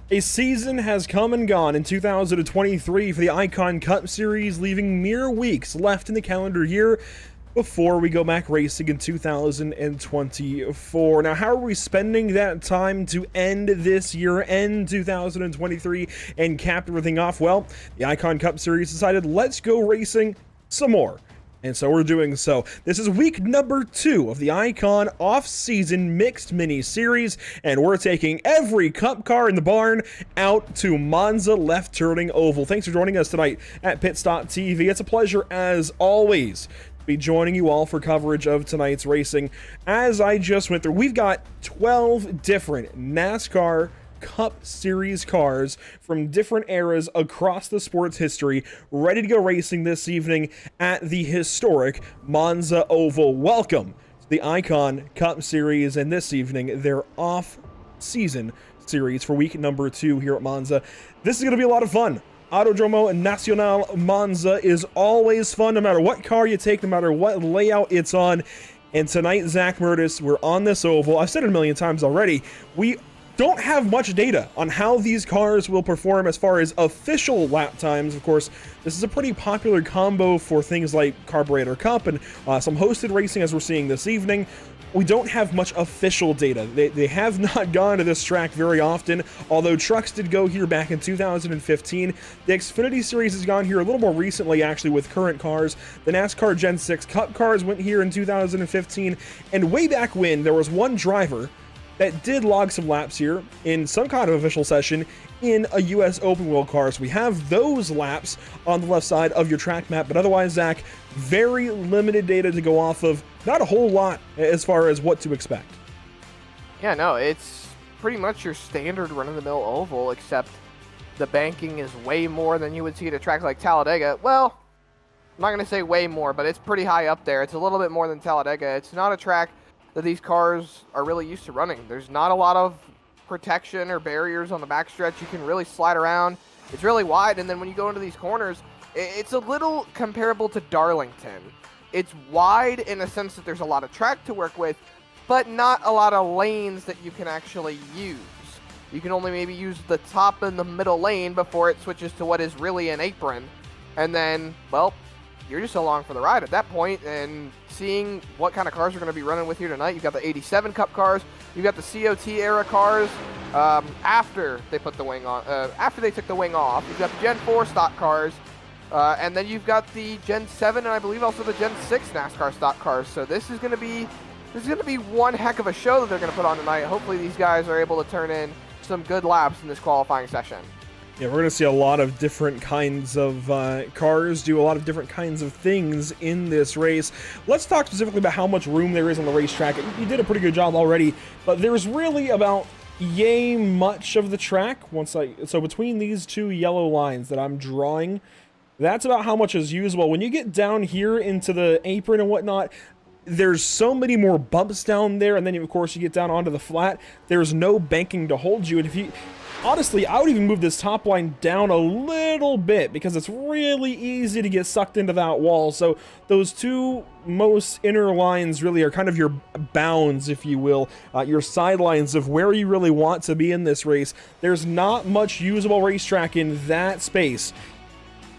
A season has come and gone in 2023 for the Icon Cup Series, leaving mere weeks left in the calendar year before we go back racing in 2024. Now, how are we spending that time to end this year, end 2023, and cap everything off? Well, the Icon Cup Series decided, let's go racing some more. And so we're doing so. This is week number 2 of the Icon off-season mixed mini-series, and we're taking every cup car in the barn out to Monza left-turning oval. Thanks for joining us tonight at Pitstop.tv. It's a pleasure, as always, to be joining you all for coverage of tonight's racing. As I just went through, we've got 12 different NASCAR Cup Series cars from different eras across the sport's history, ready to go racing this evening at the historic Monza Oval. Welcome to the Icon Cup Series, and this evening, their off-season series for week number 2 here at Monza. This is going to be a lot of fun. Autodromo Nacional Monza is always fun, no matter what car you take, no matter what layout it's on. And tonight, Zach Murtis, we're on this oval. I've said it a million times already. We don't have much data on how these cars will perform as far as official lap times. Of course, this is a pretty popular combo for things like Carburetor Cup and some hosted racing, as we're seeing this evening. We don't have much official data. They have not gone to this track very often, although trucks did go here back in 2015. The Xfinity Series has gone here a little more recently, actually, with current cars. The NASCAR Gen 6 Cup cars went here in 2015, and way back when, there was one driver that did log some laps here in some kind of official session in a US open wheel car. So we have those laps on the left side of your track map, but otherwise, Zach, very limited data to go off of. Not a whole lot as far as what to expect. Yeah, no, it's pretty much your standard run-of-the-mill oval, except the banking is way more than you would see at a track like Talladega. Well, I'm not going to say way more, but it's pretty high up there. It's a little bit more than Talladega. It's not a track that these cars are really used to running. There's not a lot of protection or barriers on the backstretch. You can really slide around. It's really wide, and then when you go into these corners, it's a little comparable to Darlington. It's wide in a sense that there's a lot of track to work with, but not a lot of lanes that you can actually use. You can only maybe use the top and the middle lane before it switches to what is really an apron. And then, well, you're just along for the ride at that point, and seeing what kind of cars we're going to be running with here tonight. You've got the 87 Cup cars, you've got the COT era cars after they put the wing on, after they took the wing off. You've got the Gen 4 stock cars, and then you've got the Gen 7 and I believe also the Gen 6 NASCAR stock cars. So this is going to be one heck of a show that they're going to put on tonight. Hopefully these guys are able to turn in some good laps in this qualifying session. Yeah, we're going to see a lot of different kinds of cars do a lot of different kinds of things in this race. Let's talk specifically about how much room there is on the racetrack. You did a pretty good job already, but there's really about yay much of the track. So between these two yellow lines that I'm drawing, that's about how much is usable. When you get down here into the apron and whatnot, there's so many more bumps down there, and then of course you get down onto the flat. There's no banking to hold you, and if you honestly, I would even move this top line down a little bit because it's really easy to get sucked into that wall. So those two most inner lines really are kind of your bounds, if you will, your sidelines of where you really want to be in this race. There's not much usable racetrack in that space.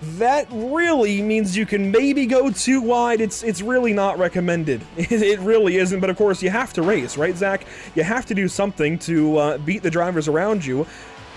That really means you can maybe go too wide. It's really not recommended. It really isn't, but of course you have to race, right, Zach? You have to do something to beat the drivers around you.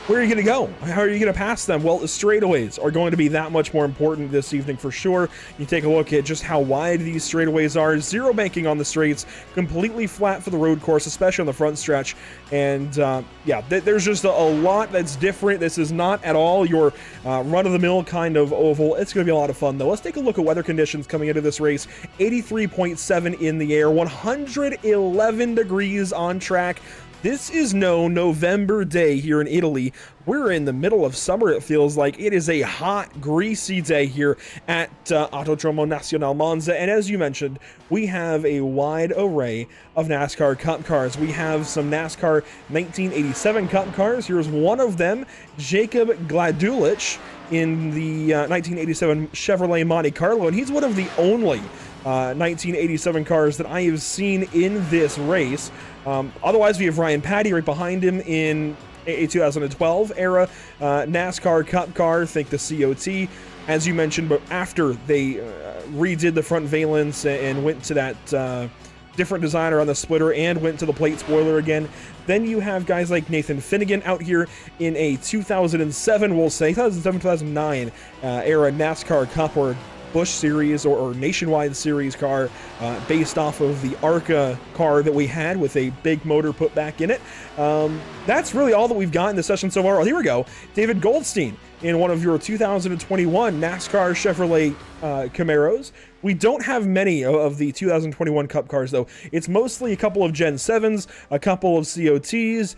Where are you going to go? How are you going to pass them? Well, the straightaways are going to be that much more important this evening for sure. You take a look at just how wide these straightaways are. Zero banking on the straights, completely flat for the road course, especially on the front stretch. And yeah, there's just a lot that's different. This is not at all your run-of-the-mill kind of oval. It's going to be a lot of fun, though. Let's take a look at weather conditions coming into this race. 83.7 in the air, 111 degrees on track. This is no November day here in Italy. We're in the middle of summer, it feels like. It is a hot, greasy day here at Autodromo Nacional Monza. And as you mentioned, we have a wide array of NASCAR Cup cars. We have some NASCAR 1987 Cup cars. Here's one of them, Jacob Gladulich in the 1987 Chevrolet Monte Carlo. And he's one of the only 1987 cars that I have seen in this race. Otherwise, we have Ryan Patty right behind him in a 2012 era NASCAR Cup car, think the COT, as you mentioned, but after they redid the front valence and went to that different designer on the splitter and went to the plate spoiler again. Then you have guys like Nathan Finnegan out here in a 2007, we'll say, 2007-2009 era NASCAR Cup or Busch Series or Nationwide Series car based off of the ARCA car that we had with a big motor put back in it. That's really all that we've got in the session so far. Oh, here we go. David Goldstein in one of your 2021 NASCAR Chevrolet Camaros. We don't have many of the 2021 Cup cars, though. It's mostly a couple of Gen 7s, a couple of COTs.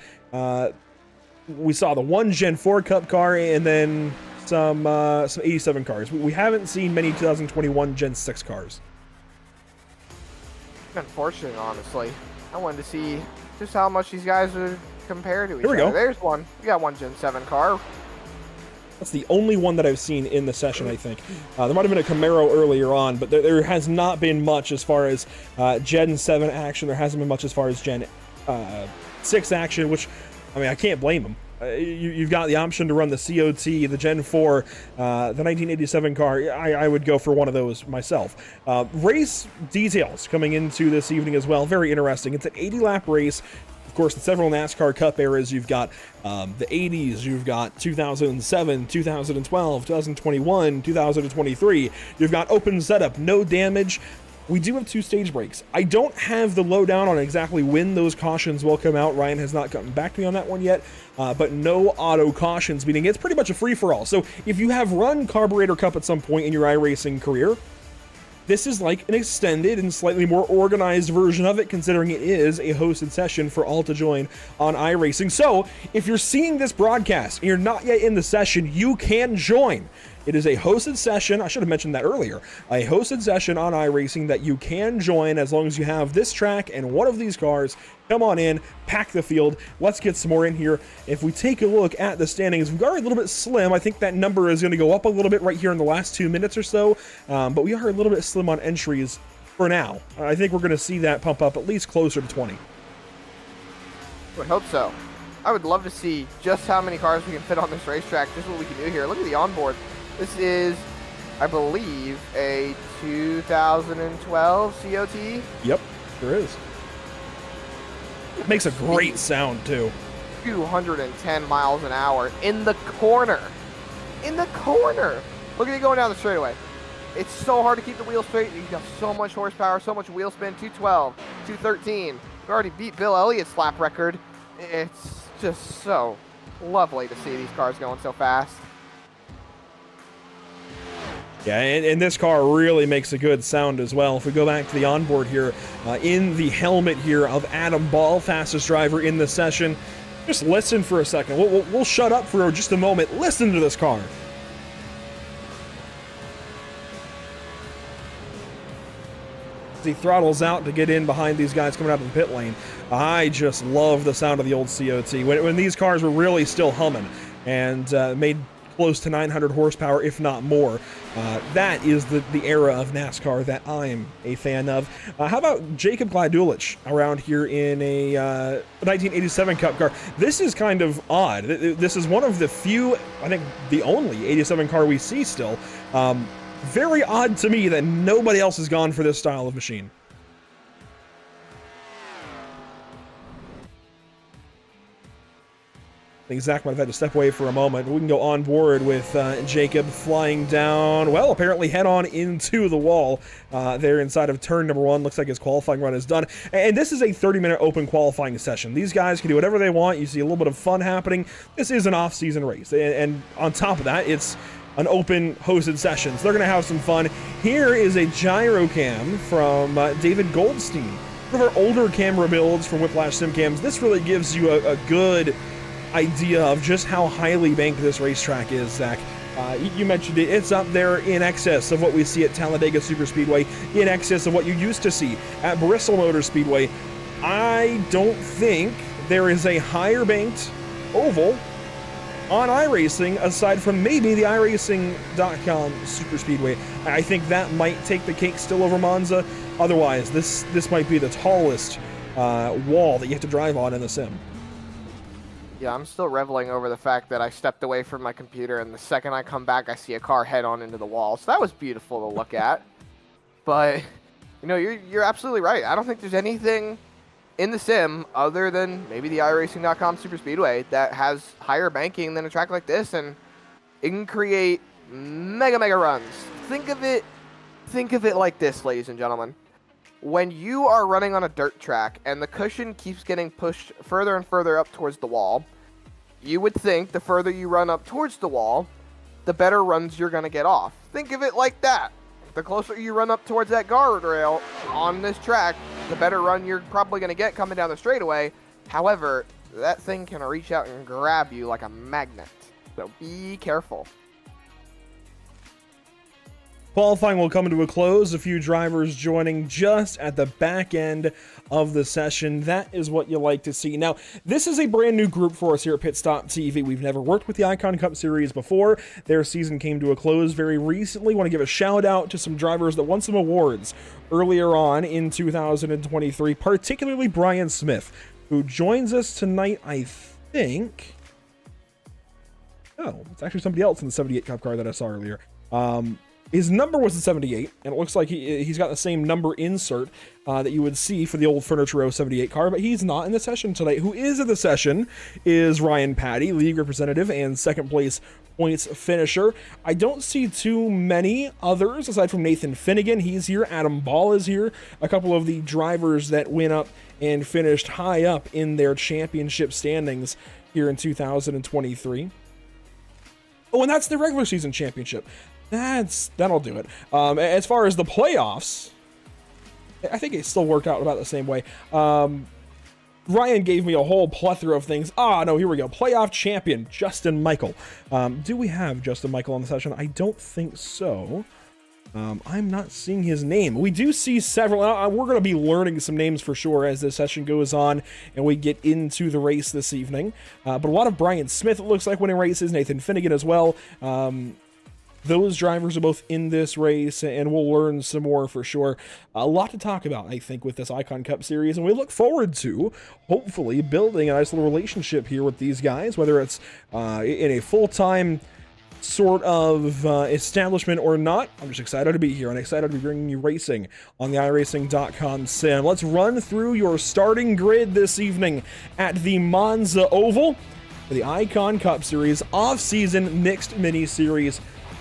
We saw the one Gen 4 Cup car, and then some 87 cars. We haven't seen many 2021 Gen 6 cars. Unfortunate, honestly. I wanted to see just how much these guys would compare to each Here we other. go. There's one. We got one Gen 7 car. That's the only one that I've seen in the session, I think. There might have been a Camaro earlier on, but there has not been much as far as Gen 7 action. There hasn't been much as far as Gen 6 action, which, I mean, I can't blame them. You've got the option to run the COT, the Gen 4, the 1987 car. I would go for one of those myself. Race details coming into this evening as well. Very interesting. It's an 80-lap race. Of course, in several NASCAR Cup eras, you've got the 80s, you've got 2007, 2012, 2021, 2023. You've got open setup, no damage. We do have 2 stage breaks. I don't have the lowdown on exactly when those cautions will come out. Ryan has not gotten back to me on that one yet, but no auto cautions, meaning it's pretty much a free-for-all. So if you have run Carburetor Cup at some point in your iRacing career, this is like an extended and slightly more organized version of it, considering it is a hosted session for all to join on iRacing. So if you're seeing this broadcast and you're not yet in the session, you can join. It is a hosted session. I should have mentioned that earlier. A hosted session on iRacing that you can join as long as you have this track and one of these cars. Come on in, pack the field. Let's get some more in here. If we take a look at the standings, we are a little bit slim. I think that number is going to go up a little bit right here in the last 2 minutes or so. But we are a little bit slim on entries for now. I think we're going to see that pump up at least closer to 20. I would hope so. I would love to see just how many cars we can fit on this racetrack, just what we can do here. Look at the onboard. This is, I believe, a 2012 COT. Yep, sure is. It makes a great sound, too. 210 miles an hour in the corner. In the corner. Look at it going down the straightaway. It's so hard to keep the wheel straight. You've got so much horsepower, so much wheel spin. 212, 213. We already beat Bill Elliott's lap record. It's just so lovely to see these cars going so fast. Yeah, and this car really makes a good sound as well. If we go back to the onboard here, in the helmet here of Adam Ball, fastest driver in the session. Just listen for a second. We'll shut up for just a moment. Listen to this car. He throttles out to get in behind these guys coming out of the pit lane. I just love the sound of the old COT. When these cars were really still humming and made close to 900 horsepower, if not more. That is the era of NASCAR that I'm a fan of. How about Jacob Gladulich around here in a 1987 Cup car? This is kind of odd. This is one of the few, I think the only 87 car we see still. Very odd to me that nobody else has gone for this style of machine. I think Zach might have had to step away for a moment. We can go on board with Jacob flying down, well, apparently head on into the wall there inside of turn number 1. Looks like his qualifying run is done. And this is a 30-minute open qualifying session. These guys can do whatever they want. You see a little bit of fun happening. This is an off-season race. And on top of that, it's an open hosted session. So they're going to have some fun. Here is a gyro cam from David Goldstein. One of our older camera builds from Whiplash Sim Cams. This really gives you a good idea of just how highly banked this racetrack is, Zach. You mentioned it. It's up there in excess of what we see at Talladega Superspeedway, in excess of what you used to see at Bristol Motor Speedway. I don't think there is a higher banked oval on iRacing aside from maybe the iRacing.com Superspeedway. I think that might take the cake still over Monza. Otherwise, this might be the tallest wall that you have to drive on in the sim. Yeah, I'm still reveling over the fact that I stepped away from my computer, and the second I come back, I see a car head on into the wall. So that was beautiful to look at. But, you know, you're absolutely right. I don't think there's anything in the sim other than maybe the iRacing.com Superspeedway that has higher banking than a track like this, and it can create mega runs. Think of it like this, ladies and gentlemen. When you are running on a dirt track and the cushion keeps getting pushed further and further up towards the wall, you would think the further you run up towards the wall, the better runs you're going to get off. Think of it like that. The closer you run up towards that guardrail on this track, the better run you're probably going to get coming down the straightaway. However, that thing can reach out and grab you like a magnet. So be careful. Qualifying will come to a close. A few drivers joining just at the back end of the session. That is what you like to see. Now, this is a brand new group for us here at Pit Stop TV. We've never worked with the Icon Cup Series before. Their season came to a close very recently. Want to give a shout out to some drivers that won some awards earlier on in 2023, particularly Brian Smith, who joins us tonight, I think. Oh, it's actually somebody else in the 78 Cup car that I saw earlier. His number was the 78, and it looks like he's got the same number insert that you would see for the old Furniture Row 78 car, but he's not in the session tonight. Who is in the session is Ryan Patty, league representative and second place points finisher. I don't see too many others aside from Nathan Finnegan. He's here. Adam Ball is here. A couple of the drivers that went up and finished high up in their championship standings here in 2023. Oh, and that's the regular season championship. That'll do it. As far as the playoffs, I think it still worked out about the same way. Ryan gave me a whole plethora of things. No, here we go. Playoff champion, Justin Michael. Do we have Justin Michael on the session? I don't think so. I'm not seeing his name. We do see several. We're going to be learning some names for sure as this session goes on and we get into the race this evening. But a lot of Brian Smith, it looks like, winning races. Nathan Finnegan as well. Those drivers are both in this race, and we'll learn some more for sure. A lot to talk about, I think, with this Icon Cup Series, and we look forward to, hopefully, building a nice little relationship here with these guys, whether it's in a full-time sort of establishment or not. I'm just excited to be here and excited to be bringing you racing on the iRacing.com sim. Let's run through your starting grid this evening at the Monza Oval for the Icon Cup Series off-season mixed mini-series.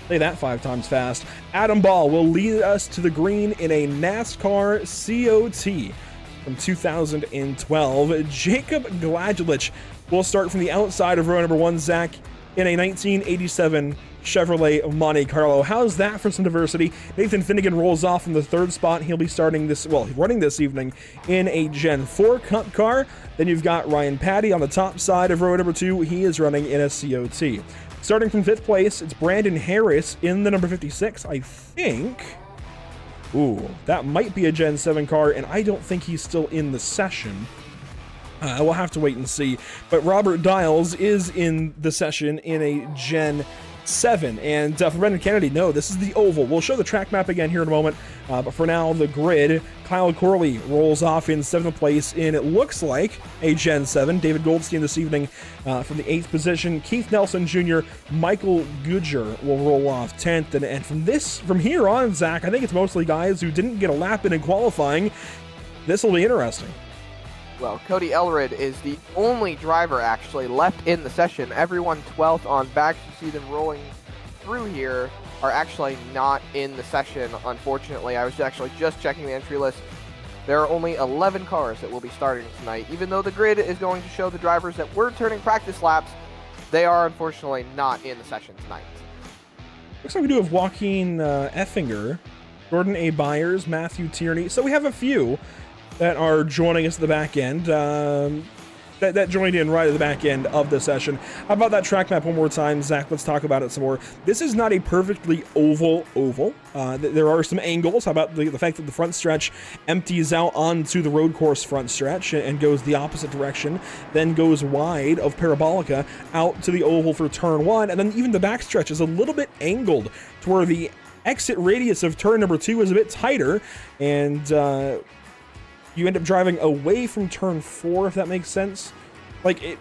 Say that 5 times fast. Adam Ball will lead us to the green in a NASCAR COT from 2012. Jacob Gladulich will start from the outside of row number 1, Zach, in a 1987 Chevrolet Monte Carlo. How's that for some diversity? Nathan Finnegan rolls off from the 3rd spot. He'll be running this evening in a Gen 4 Cup car. Then you've got Ryan Patty on the top side of row number 2. He is running in a COT. Starting from 5th place, it's Brandon Harris in the number 56, I think. Ooh, that might be a Gen 7 car, and I don't think he's still in the session. We'll have to wait and see. But Robert Dials is in the session in a Gen 7. And for Brendan Kennedy, no, this is the oval. We'll show the track map again here in a moment. But for now, the grid. Kyle Corley rolls off in 7th place in, it looks like, a Gen 7. David Goldstein this evening from the 8th position. Keith Nelson Jr., Michael Goodger will roll off 10th. And from here on, Zach, I think it's mostly guys who didn't get a lap in qualifying. This will be interesting. Well, Cody Elred is the only driver actually left in the session. Everyone 12th on back. You see them rolling through here are actually not in the session, unfortunately. I was actually just checking the entry list. There are only 11 cars that will be starting tonight. Even though the grid is going to show the drivers that were turning practice laps, they are unfortunately not in the session tonight. Looks like we do have Joaquin Effinger, Jordan A. Byers, Matthew Tierney. So we have a few that are joining us at the back end, that joined in right at the back end of the session. How about that track map one more time, Zach? Let's talk about it some more. This is not a perfectly oval. There are some angles. How about the fact that the front stretch empties out onto the road course front stretch and goes the opposite direction, then goes wide of Parabolica out to the oval for turn 1, and then even the back stretch is a little bit angled to where the exit radius of turn number 2 is a bit tighter, and you end up driving away from turn 4, if that makes sense. Like,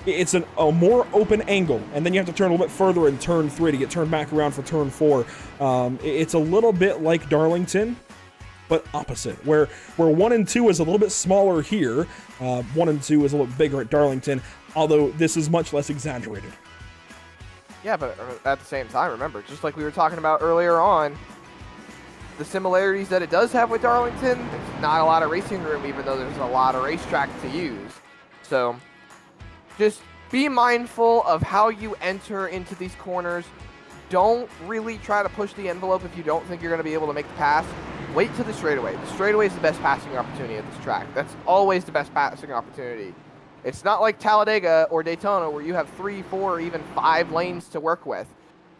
It's a more open angle, and then you have to turn a little bit further in turn 3 to get turned back around for turn 4. It's a little bit like Darlington, but opposite, where 1 and 2 is a little bit smaller here. 1 and 2 is a little bit bigger at Darlington, although this is much less exaggerated. Yeah, but at the same time, remember, just like we were talking about earlier on, the similarities that it does have with Darlington, there's not a lot of racing room, even though there's a lot of racetrack to use. So just be mindful of how you enter into these corners. Don't really try to push the envelope if you don't think you're going to be able to make the pass. Wait to the straightaway. The straightaway is the best passing opportunity at this track. That's always the best passing opportunity. It's not like Talladega or Daytona where you have 3, 4, or even 5 lanes to work with.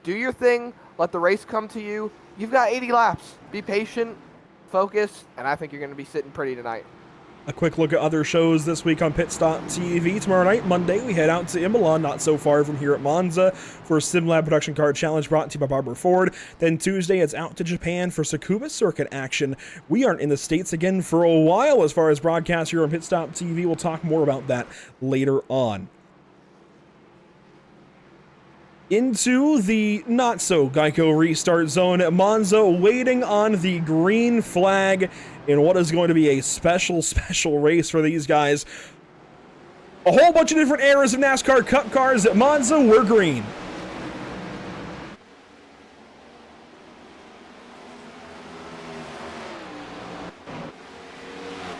Do your thing. Let the race come to you. You've got 80 laps. Be patient, focus, and I think you're going to be sitting pretty tonight. A quick look at other shows this week on Pit Stop TV. Tomorrow night, Monday, we head out to Imola, not so far from here at Monza, for SimLab Production Car Challenge brought to you by Barbara Ford. Then Tuesday, it's out to Japan for Tsukuba Circuit action. We aren't in the States again for a while as far as broadcast here on Pit Stop TV. We'll talk more about that later on. Into the not-so-Geico restart zone at Monza, waiting on the green flag in what is going to be a special race for these guys. A whole bunch of different eras of NASCAR Cup cars at Monza were green.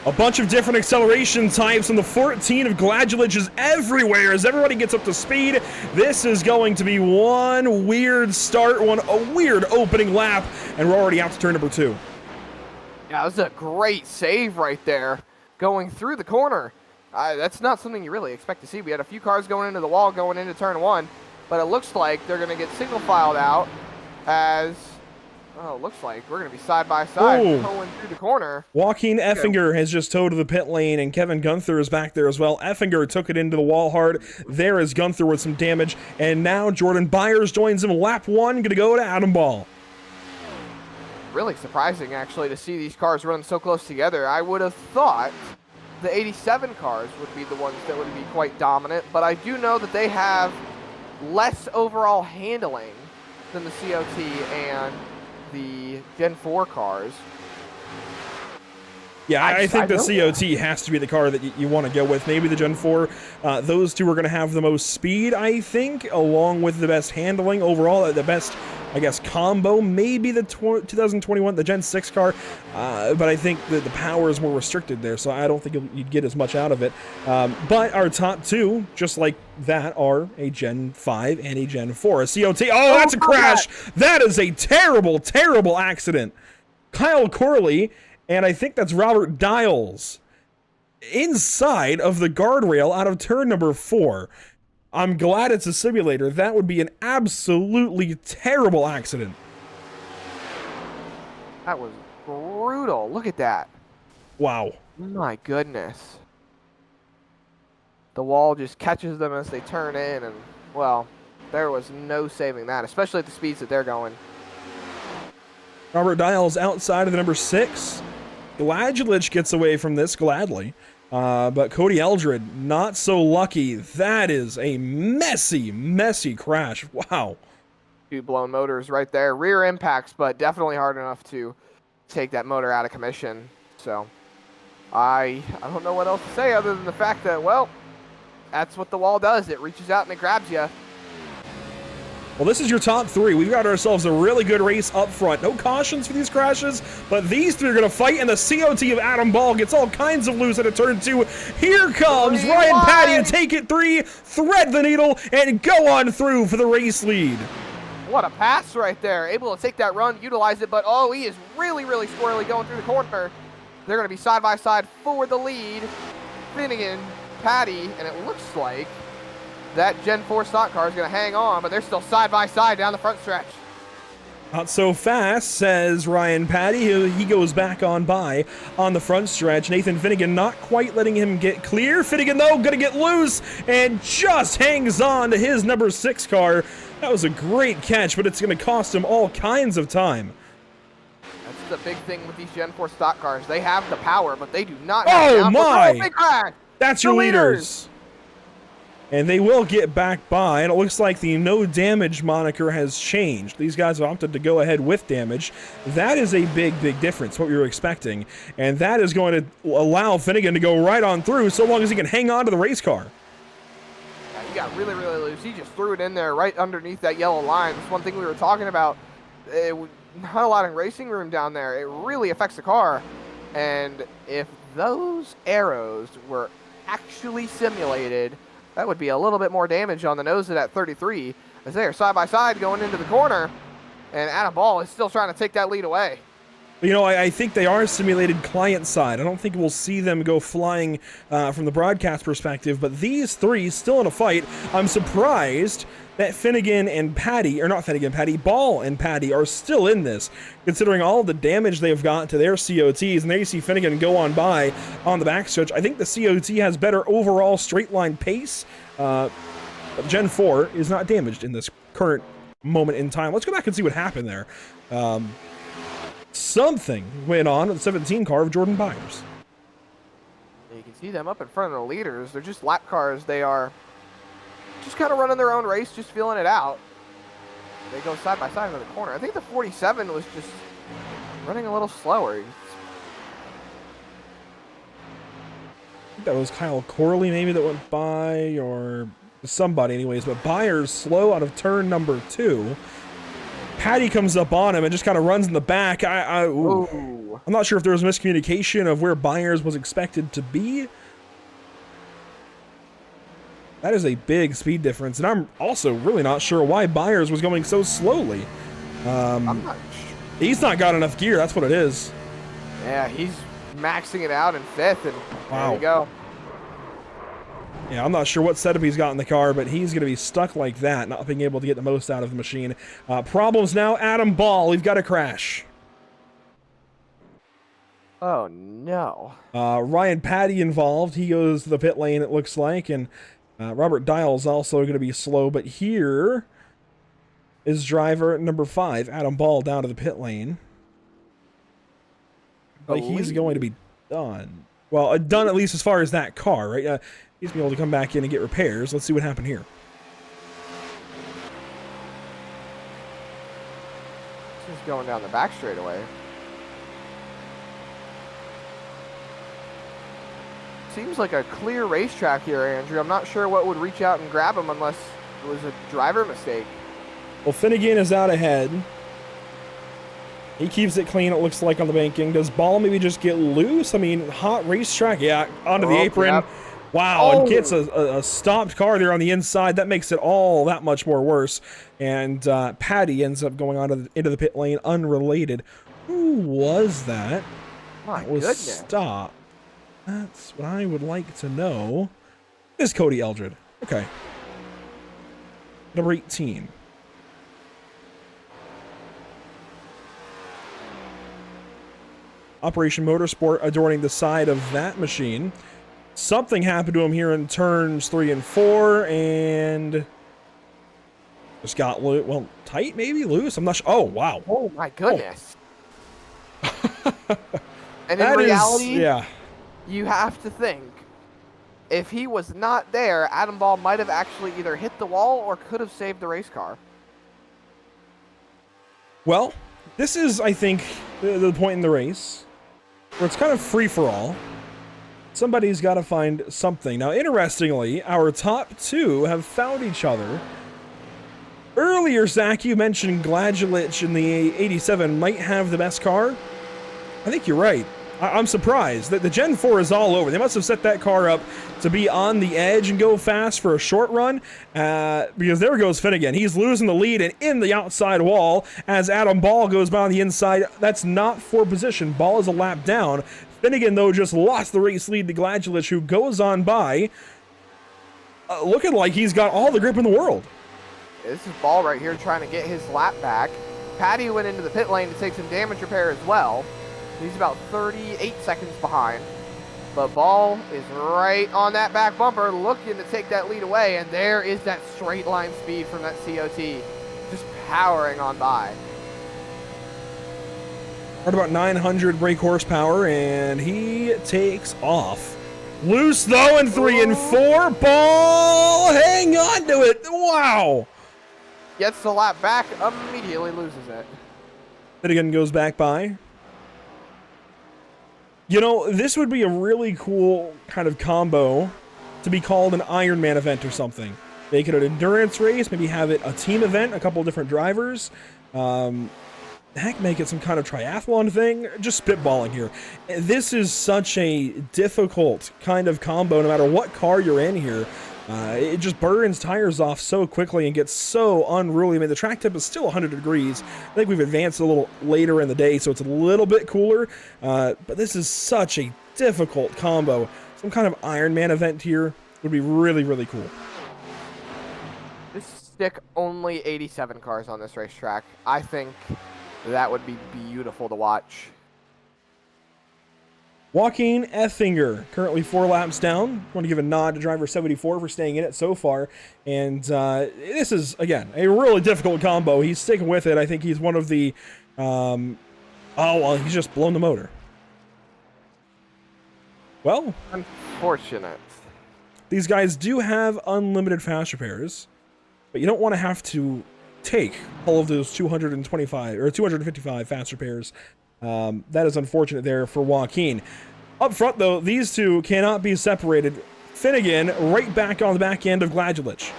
A bunch of different acceleration types, and the 14 of Gladulage is everywhere as everybody gets up to speed. This is going to be one weird start, a weird opening lap, and we're already out to turn number 2. Yeah, that was a great save right there, going through the corner. That's not something you really expect to see. We had a few cars going into the wall going into turn 1, but it looks like they're going to get single filed out as... Oh, it looks like we're going to be side by side going through the corner. Joaquin Effinger has just towed to the pit lane, and Kevin Gunther is back there as well. Effinger took it into the wall hard. There is Gunther with some damage, and now Jordan Byers joins him. Lap 1, going to go to Adam Ball. Really surprising, actually, to see these cars run so close together. I would have thought the 87 cars would be the ones that would be quite dominant, but I do know that they have less overall handling than the COT and the Gen 4 cars. Yeah, I think the COT has to be the car that you want to go with. Maybe the Gen 4. Those two are going to have the most speed, I think, along with the best handling overall, the best, I guess, combo. Maybe the 2021, the Gen 6 car, but I think that the power is more restricted there, so I don't think you'd get as much out of it. But our top 2, just like that, are a Gen 5 and a Gen 4. A COT, oh, that's a crash! That is a terrible, terrible accident. Kyle Corley, and I think that's Robert Dials, inside of the guardrail out of turn number 4. I'm glad it's a simulator. That would be an absolutely terrible accident. That was brutal. Look at that. Wow. My goodness. The wall just catches them as they turn in, and, well, there was no saving that, especially at the speeds that they're going. Robert Dials outside of the number 6. Gladulage gets away from this gladly. But Cody Eldred, not so lucky. That is a messy, messy crash. Wow. 2 blown motors right there. Rear impacts, but definitely hard enough to take that motor out of commission. So I don't know what else to say other than the fact that, well, that's what the wall does. It reaches out and it grabs you. Well, this is your top 3. We've got ourselves a really good race up front. No cautions for these crashes, but these 3 are going to fight, and the COT of Adam Ball gets all kinds of loose at a turn 2. Here comes Ryan Patty to take it 3, thread the needle, and go on through for the race lead. What a pass right there. Able to take that run, utilize it, but oh, he is really, really squirrely going through the corner. They're going to be side by side for the lead. Finnegan, Patty, and it looks like that Gen 4 stock car is going to hang on, but they're still side by side down the front stretch. Not so fast, says Ryan Patty. He goes back on by on the front stretch. Nathan Finnegan not quite letting him get clear. Finnegan, though, going to get loose and just hangs on to his number 6 car. That was a great catch, but it's going to cost him all kinds of time. That's the big thing with these Gen 4 stock cars. They have the power, but they do not have oh, my! Big crash. That's your leaders. and they will get back by, and it looks like the no damage moniker has changed. These guys have opted to go ahead with damage. That is a big difference, what we were expecting, and that is going to allow Finnegan to go right on through so long as he can hang on to the race car. Yeah, he got really loose. He just threw it in there right underneath that yellow line. That's one thing we were talking about. Not a lot of racing room down there. It really affects the car, and if those arrows were actually simulated, that would be a little bit more damage on the nose of that 33, as they are side by side going into the corner, and Adam Ball is still trying to take that lead away. You know, I think they are simulated client side. I don't think we'll see them go flying from the broadcast perspective, but these three still in a fight. I'm surprised that Finnegan and Patty, or not Finnegan, Patty, Ball and Patty are still in this, considering all the damage they've got to their COTs, and there you see Finnegan go on by on the backstretch. I think the COT has better overall straight line pace, but Gen 4 is not damaged in this current moment in time. Let's go back and see what happened there. Something went on with the 17 car of Jordan Byers. You can see them up in front of the leaders. They're just lap cars. They are just kind of running their own race, just feeling it out. They go side by side into the corner. I think the 47 was just running a little slower. I think that was Kyle Corley maybe that went by, or somebody anyways, but Byers slow out of turn number 2. Patty comes up on him and just kind of runs in the back. I'm not sure if there was miscommunication of where Byers was expected to be. That is a big speed difference, and I'm also really not sure why Byers was going so slowly. I'm not sure. He's not got enough gear, that's what it is. Yeah, he's maxing it out in 5th, and wow. There you go. Yeah, I'm not sure what setup he's got in the car, but he's going to be stuck like that, not being able to get the most out of the machine. Problems now, Adam Ball, we've got a crash. Oh, no. Ryan Patty involved. He goes to the pit lane, it looks like, and Robert Dial's also going to be slow, but here is driver number 5, Adam Ball, down to the pit lane. Like he's going to be done. Well, done at least as far as that car, right? He's going to be able to come back in and get repairs. Let's see what happened here. This is going down the back straightaway. Seems like a clear racetrack here, Andrew. I'm not sure what would reach out and grab him unless it was a driver mistake. Well, Finnegan is out ahead. He keeps it clean, it looks like, on the banking. Does Ball maybe just get loose? I mean, hot racetrack. Yeah, onto the apron. Yep. Wow, and gets a stopped car there on the inside. That makes it all that much more worse. And Patty ends up going on into the pit lane unrelated. Who was that? My that was goodness. Stopped. That's what I would like to know. This is Cody Eldred. Okay. Number 18. Operation Motorsport adorning the side of that machine. Something happened to him here in turns 3 and 4, and just got tight, maybe loose. I'm not sure. Oh wow! Oh my goodness! Oh. And in reality, yeah, you have to think if he was not there, Adam Ball might have actually either hit the wall or could have saved the race car. Well, this is, I think, the point in the race where it's kind of free for all. Somebody's got to find something. Now, interestingly, our top 2 have found each other. Earlier, Zach, you mentioned Gladulich in the 87 might have the best car. I think you're right. I'm surprised that the Gen 4 is all over. They must have set that car up to be on the edge and go fast for a short run, because there goes Finnegan. He's losing the lead and in the outside wall as Adam Ball goes by on the inside. That's not for position. Ball is a lap down. Finnegan, though, just lost the race lead to Gladulich, who goes on by, looking like he's got all the grip in the world. This is Ball right here trying to get his lap back. Patty went into the pit lane to take some damage repair as well. He's about 38 seconds behind. But Ball is right on that back bumper, looking to take that lead away, and there is that straight line speed from that COT, just powering on by. At about 900 brake horsepower, and he takes off. Loose though in 3 and 4. Ball, hang on to it. Wow. Gets the lap back, immediately loses it. Finnegan goes back by. You know, this would be a really cool kind of combo to be called an Ironman event or something. Make it an endurance race, maybe have it a team event, a couple of different drivers. Heck, make it some kind of triathlon thing. Just spitballing here. This is such a difficult kind of combo no matter what car you're in here. It just burns tires off so quickly and gets so unruly. I mean, the track temp is still 100 degrees. I think we've advanced a little later in the day, so it's a little bit cooler. But this is such a difficult combo. Some kind of Ironman event here would be really, really cool. Just stick only 87 cars on this racetrack. I think that would be beautiful to watch. Joaquin Effinger, currently 4 laps down. Want to give a nod to driver 74 for staying in it so far. And this is, again, a really difficult combo. He's sticking with it. I think he's one of the... oh, well, he's just blown the motor. Well... Unfortunate. These guys do have unlimited fast repairs, but you don't want to have to take all of those 225 or 255 fast repairs. That is unfortunate there for Joaquin. Up front, though, these two cannot be separated. Finnegan right back on the back end of Gladulich.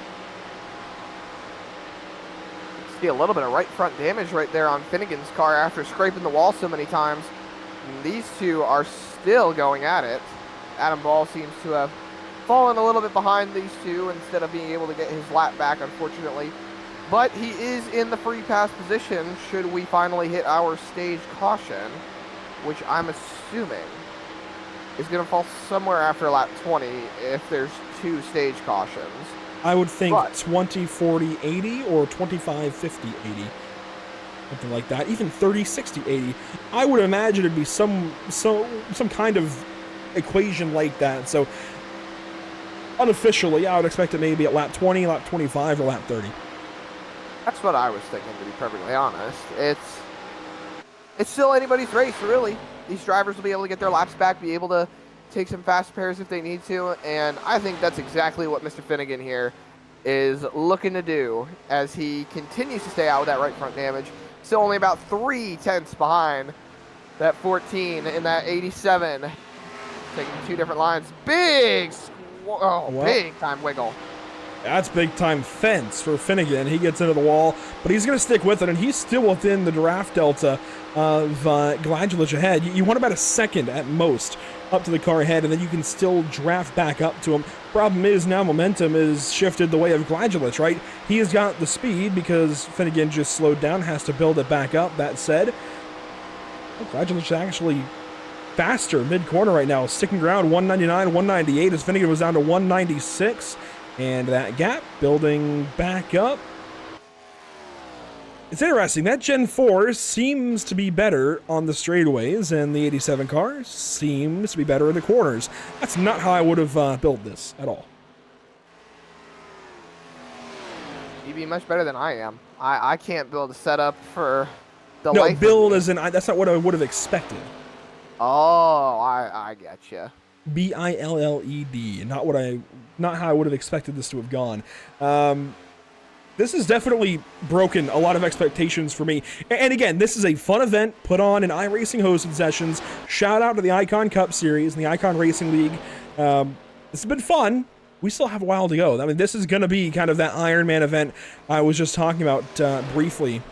See a little bit of right front damage right there on Finnegan's car after scraping the wall so many times. And these two are still going at it. Adam Ball seems to have fallen a little bit behind these two instead of being able to get his lap back, unfortunately. But he is in the free pass position should we finally hit our stage caution, which I'm assuming is going to fall somewhere after lap 20 if there's 2 stage cautions. I would think 20, 40, 80 or 25, 50, 80. Something like that. Even 30, 60, 80. I would imagine it'd be some kind of equation like that. So unofficially, I would expect it maybe at lap 20, lap 25, or lap 30. That's what I was thinking, to be perfectly honest. It's still anybody's race, really. These drivers will be able to get their laps back, be able to take some fast repairs if they need to, and I think that's exactly what Mr. Finnegan here is looking to do as he continues to stay out with that right front damage. Still only about 3 tenths behind that 14 in that 87. Taking 2 different lines. Big time wiggle. That's big time fence for Finnegan. He gets into the wall, but he's going to stick with it, and he's still within the draft delta of Gladulich ahead. You want about a second at most up to the car ahead, and then you can still draft back up to him. Problem is now momentum is shifted the way of Gladulich, right? He has got the speed because Finnegan just slowed down, has to build it back up. That said, Gladulich actually faster mid-corner right now, sticking ground 199, 198 as Finnegan was down to 196. And that gap building back up. It's interesting. That Gen 4 seems to be better on the straightaways, and the 87 car seems to be better in the corners. That's not how I would have built this at all. You'd be much better than I am. I can't build a setup for the No, life build as in, that's not what I would have expected. Oh, I getcha. B-I-L-L-E-D, not how I would have expected this to have gone. This has definitely broken a lot of expectations for me. And again, this is a fun event put on in iRacing hosted sessions. Shout out to the Icon Cup Series and the Icon Racing League. This has been fun. We still have a while to go. I mean, this is going to be kind of that Ironman event I was just talking about briefly.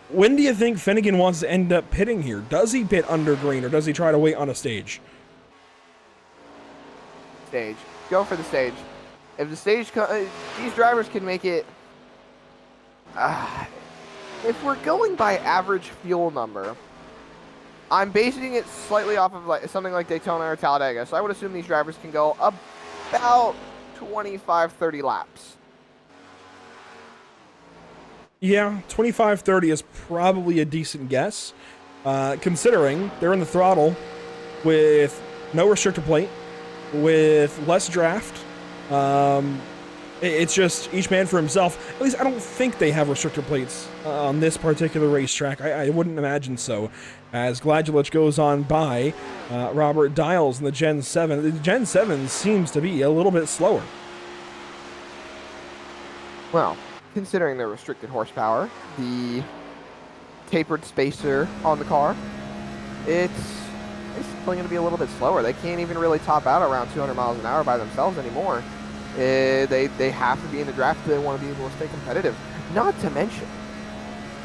When do you think Finnegan wants to end up pitting here? Does he pit under green, or does he try to wait on a stage? Stage. Go for the stage. If the stage, these drivers can make it. If we're going by average fuel number, I'm basing it slightly off of like something like Daytona or Talladega. So I would assume these drivers can go about 25, 30 laps. Yeah, 25-30 is probably a decent guess, considering they're in the throttle with no restrictor plate, with less draft, It's just each man for himself. At least I don't think they have restrictor plates on this particular racetrack. I wouldn't imagine so. As Gladulich goes on by Robert Dials in the Gen 7. The Gen 7 seems to be a little bit slower. Well, considering the restricted horsepower, the tapered spacer on the car, it's probably going to be a little bit slower. They can't even really top out around 200 miles an hour by themselves anymore. They have to be in the draft if they want to be able to stay competitive. Not to mention,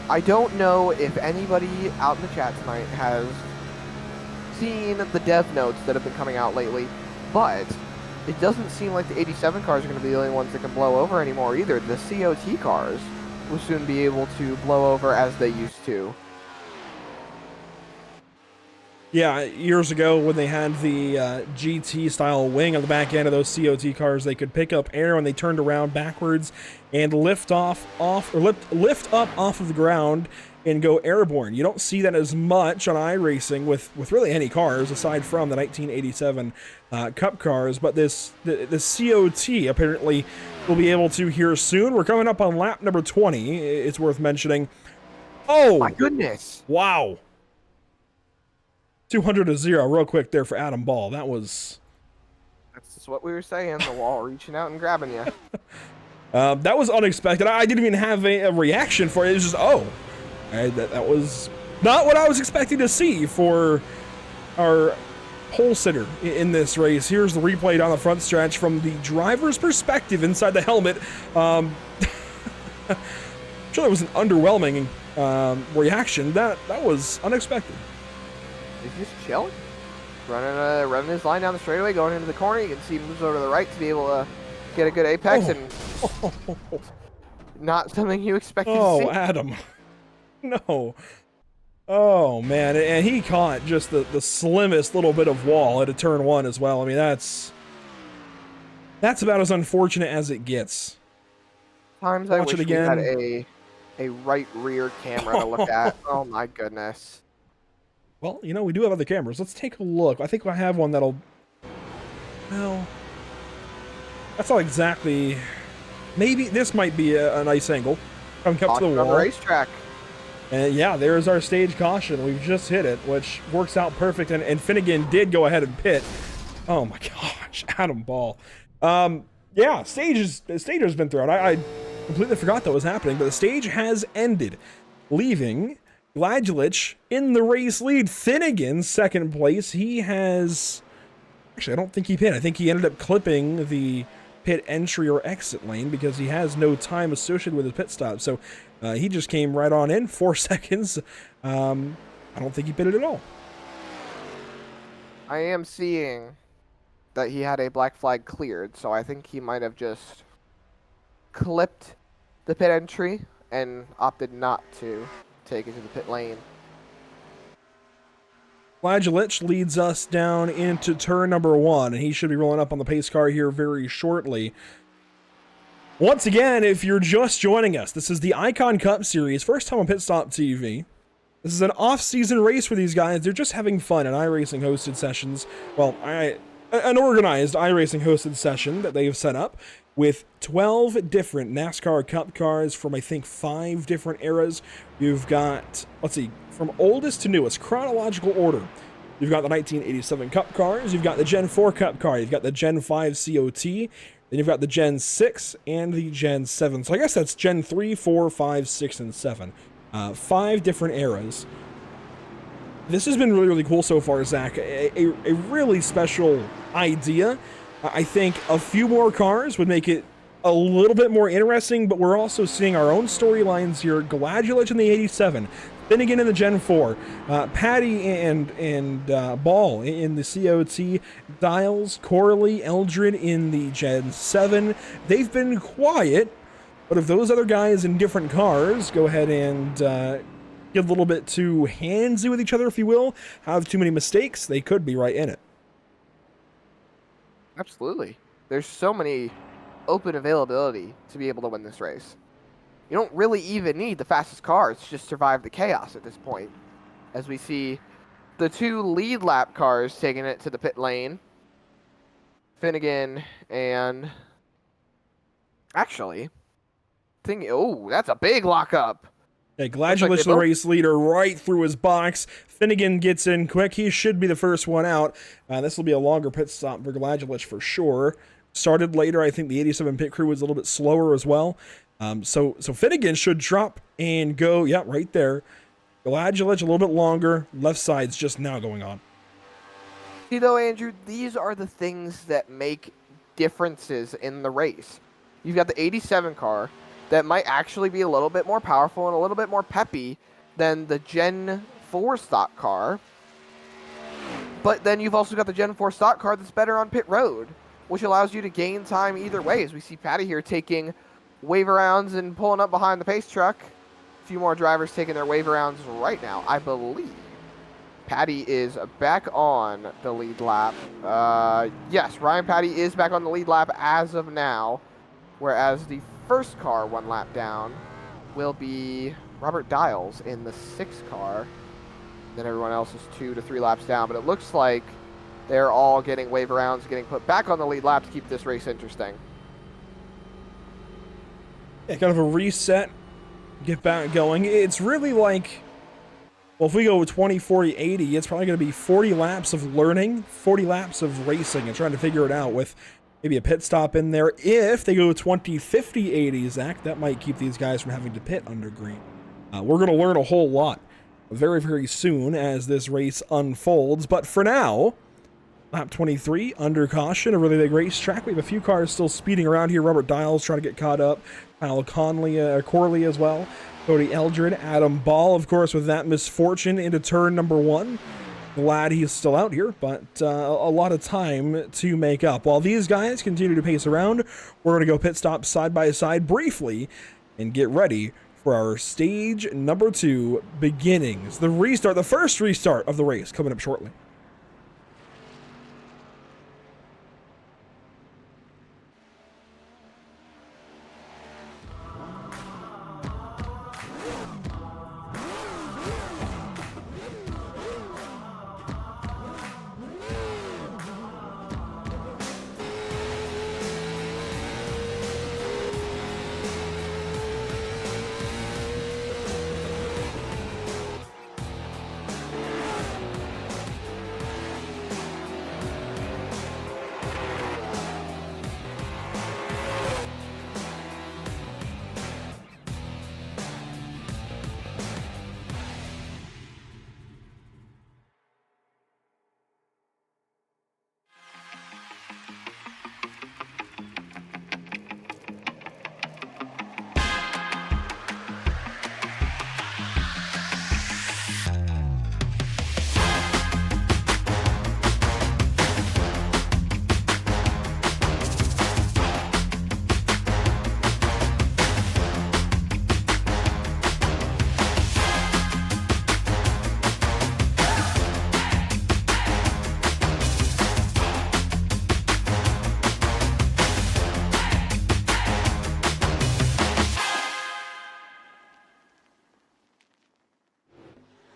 I don't know if anybody out in the chat tonight has seen the dev notes that have been coming out lately, but it doesn't seem like the 87 cars are going to be the only ones that can blow over anymore either. The COT cars will soon be able to blow over as they used to. Yeah, years ago when they had the GT style wing on the back end of those COT cars, they could pick up air when they turned around backwards and lift up off of the ground and go airborne. You don't see that as much on iRacing with really any cars aside from the 1987 Cup cars, but the COT apparently will be able to here soon. We're coming up on lap number 20. It's worth mentioning. Oh my goodness! Wow. 200-0 real quick there for Adam Ball. That's just what we were saying. The wall reaching out and grabbing you. That was unexpected. I didn't even have a reaction for it. It was just, that was not what I was expecting to see for our pole sitter in this race. Here's the replay down the front stretch from the driver's perspective inside the helmet. I'm sure that was an underwhelming reaction. That was unexpected. He's just chilling, running his line down the straightaway, going into the corner. You can see he moves over to the right to be able to get a good apex, and not something you expected to see. Oh, Adam. No. Oh, man. And he caught just the slimmest little bit of wall at a turn one as well. I mean, that's about as unfortunate as it gets. Times I wish we had a right rear camera to look at. Oh, my goodness. Well, we do have other cameras. Let's take a look. I think I have one that'll... Well, that's not exactly... Maybe this might be a nice angle. Coming up to the wall. On the racetrack. And yeah, there's our stage caution. We've just hit it, which works out perfect. And Finnegan did go ahead and pit. Oh my gosh, Adam Ball. Yeah, stage has been thrown. I completely forgot that was happening, but the stage has ended, leaving Gladulich in the race lead. Finnegan, second place. He has... Actually, I don't think he pit. I think he ended up clipping the pit entry or exit lane because he has no time associated with his pit stop. So he just came right on in, 4 seconds. I don't think he pitted at all. I am seeing that he had a black flag cleared, so I think he might have just clipped the pit entry and opted not to take it to the pit lane. Gladulich leads us down into turn number 1, and he should be rolling up on the pace car here very shortly. Once again, if you're just joining us, this is the Icon Cup Series, first time on Pit Stop TV. This is an off-season race for these guys. They're just having fun in iRacing hosted sessions. Well, an organized iRacing hosted session that they have set up with 12 different NASCAR Cup cars from, I think, 5 different eras. You've got, let's see, from oldest to newest, chronological order. You've got the 1987 Cup cars, you've got the Gen 4 Cup car, you've got the Gen 5 COT, then you've got the Gen 6 and the Gen 7. So I guess that's Gen 3, 4, 5, 6, and 7. 5 different eras. This has been really, really cool so far, Zach. A really special idea. I think a few more cars would make it a little bit more interesting, but we're also seeing our own storylines here. Gladulich in the 87, Finnegan in the Gen 4, Patty and Ball in the COT, Dials, Corley, Eldred in the Gen 7. They've been quiet, but if those other guys in different cars go ahead and get a little bit too handsy with each other, if you will, have too many mistakes, they could be right in it. Absolutely. There's so many open availability to be able to win this race. You don't really even need the fastest cars to just survive the chaos at this point. As we see the 2 lead lap cars taking it to the pit lane. Finnegan and Actually, oh, that's a big lockup. Yeah, Gladulich, the race leader, right through his box. Finnegan gets in quick. He should be the first one out. This will be a longer pit stop for Gladulich for sure. Started later. I think the 87 pit crew was a little bit slower as well. So Finnegan should drop and go, yeah, right there. Gladulich a little bit longer. Left side's just now going on. See, though, Andrew, these are the things that make differences in the race. You've got the 87 car that might actually be a little bit more powerful and a little bit more peppy than the Gen 4 stock car. But then you've also got the Gen 4 stock car that's better on pit road, which allows you to gain time either way, as we see Patty here taking wave arounds and pulling up behind the pace truck. A few more drivers taking their wave arounds right now, I believe. Patty is back on the lead lap. Yes, Ryan Patty is back on the lead lap as of now, whereas the first car 1 lap down will be Robert Dials in the 6th car. Then everyone else is 2 to 3 laps down, but it looks like they're all getting wave arounds, getting put back on the lead lap to keep this race interesting. Yeah, kind of a reset, get back going. It's really like, well, if we go with 20, 40, 80, it's probably going to be 40 laps of learning, 40 laps of racing and trying to figure it out with maybe a pit stop in there. If they go 20, 50, 80, Zach, that might keep these guys from having to pit under green. We're going to learn a whole lot very, very soon as this race unfolds. But for now, lap 23, under caution, a really big racetrack. We have a few cars still speeding around here. Robert Dials trying to get caught up. Kyle Corley as well. Cody Eldred, Adam Ball, of course, with that misfortune into turn number 1. Glad he's still out here, but a lot of time to make up. While these guys continue to pace around, we're going to go pit stop side by side briefly and get ready for our stage number 2 beginnings. The restart, the first restart of the race coming up shortly.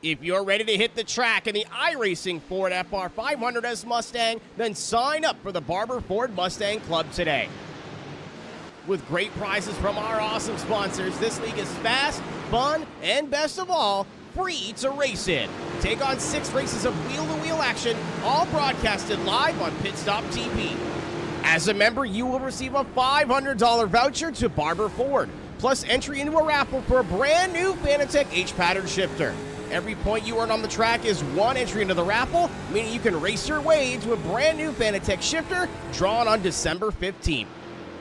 If you're ready to hit the track in the iRacing Ford FR500S Mustang, then sign up for the Barber Ford Mustang Club today. With great prizes from our awesome sponsors, this league is fast, fun, and best of all, free to race in. Take on 6 races of wheel-to-wheel action, all broadcasted live on Pit Stop TV. As a member, you will receive a $500 voucher to Barber Ford, plus entry into a raffle for a brand new Fanatec H-Pattern shifter. Every point you earn on the track is 1 entry into the raffle, meaning you can race your way into a brand new Fanatec shifter drawn on December 15th.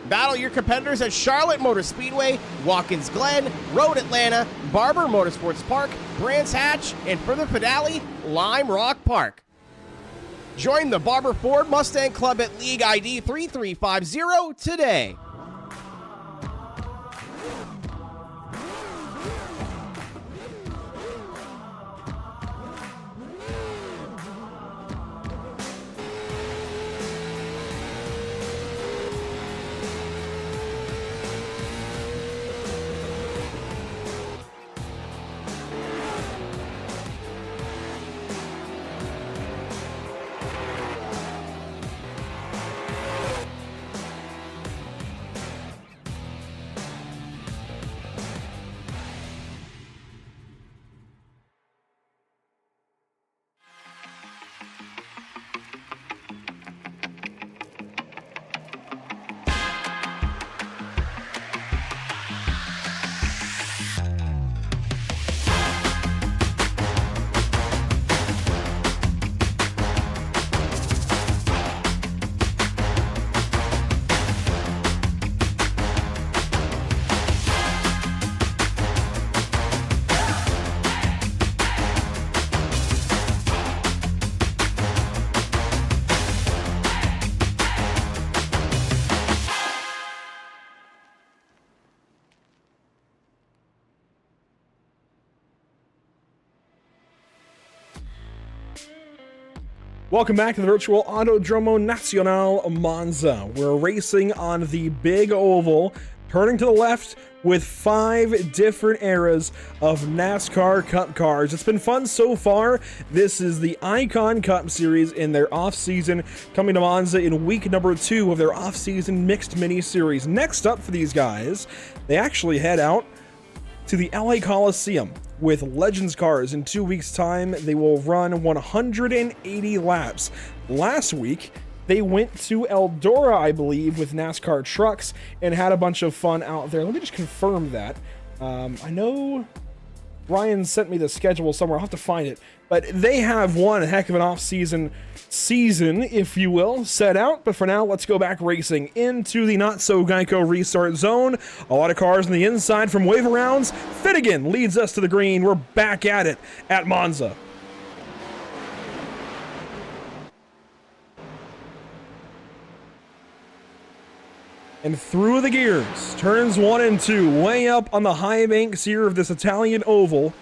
Battle your competitors at Charlotte Motor Speedway, Watkins Glen, Road Atlanta, Barber Motorsports Park, Brands Hatch, and for the finale, Lime Rock Park. Join the Barber Ford Mustang Club at League ID 3350 today. Welcome back to the virtual Autodromo Nacional Monza. We're racing on the big oval, turning to the left with 5 different eras of NASCAR Cup cars. It's been fun so far. This is the Icon Cup Series in their off-season, coming to Monza in week number 2 of their off-season mixed mini-series. Next up for these guys, they actually head out to the LA Coliseum with Legends cars. In 2 weeks' time, they will run 180 laps. Last week, they went to Eldora, I believe, with NASCAR trucks and had a bunch of fun out there. Let me just confirm that. I know Ryan sent me the schedule somewhere. I'll have to find it. But they have one heck of an off-season season, if you will, set out. But for now, let's go back racing into the not-so-Geico restart zone. A lot of cars on the inside from wave rounds. Finnegan leads us to the green. We're back at it at Monza. And through the gears, turns 1 and 2, way up on the high banks here of this Italian oval.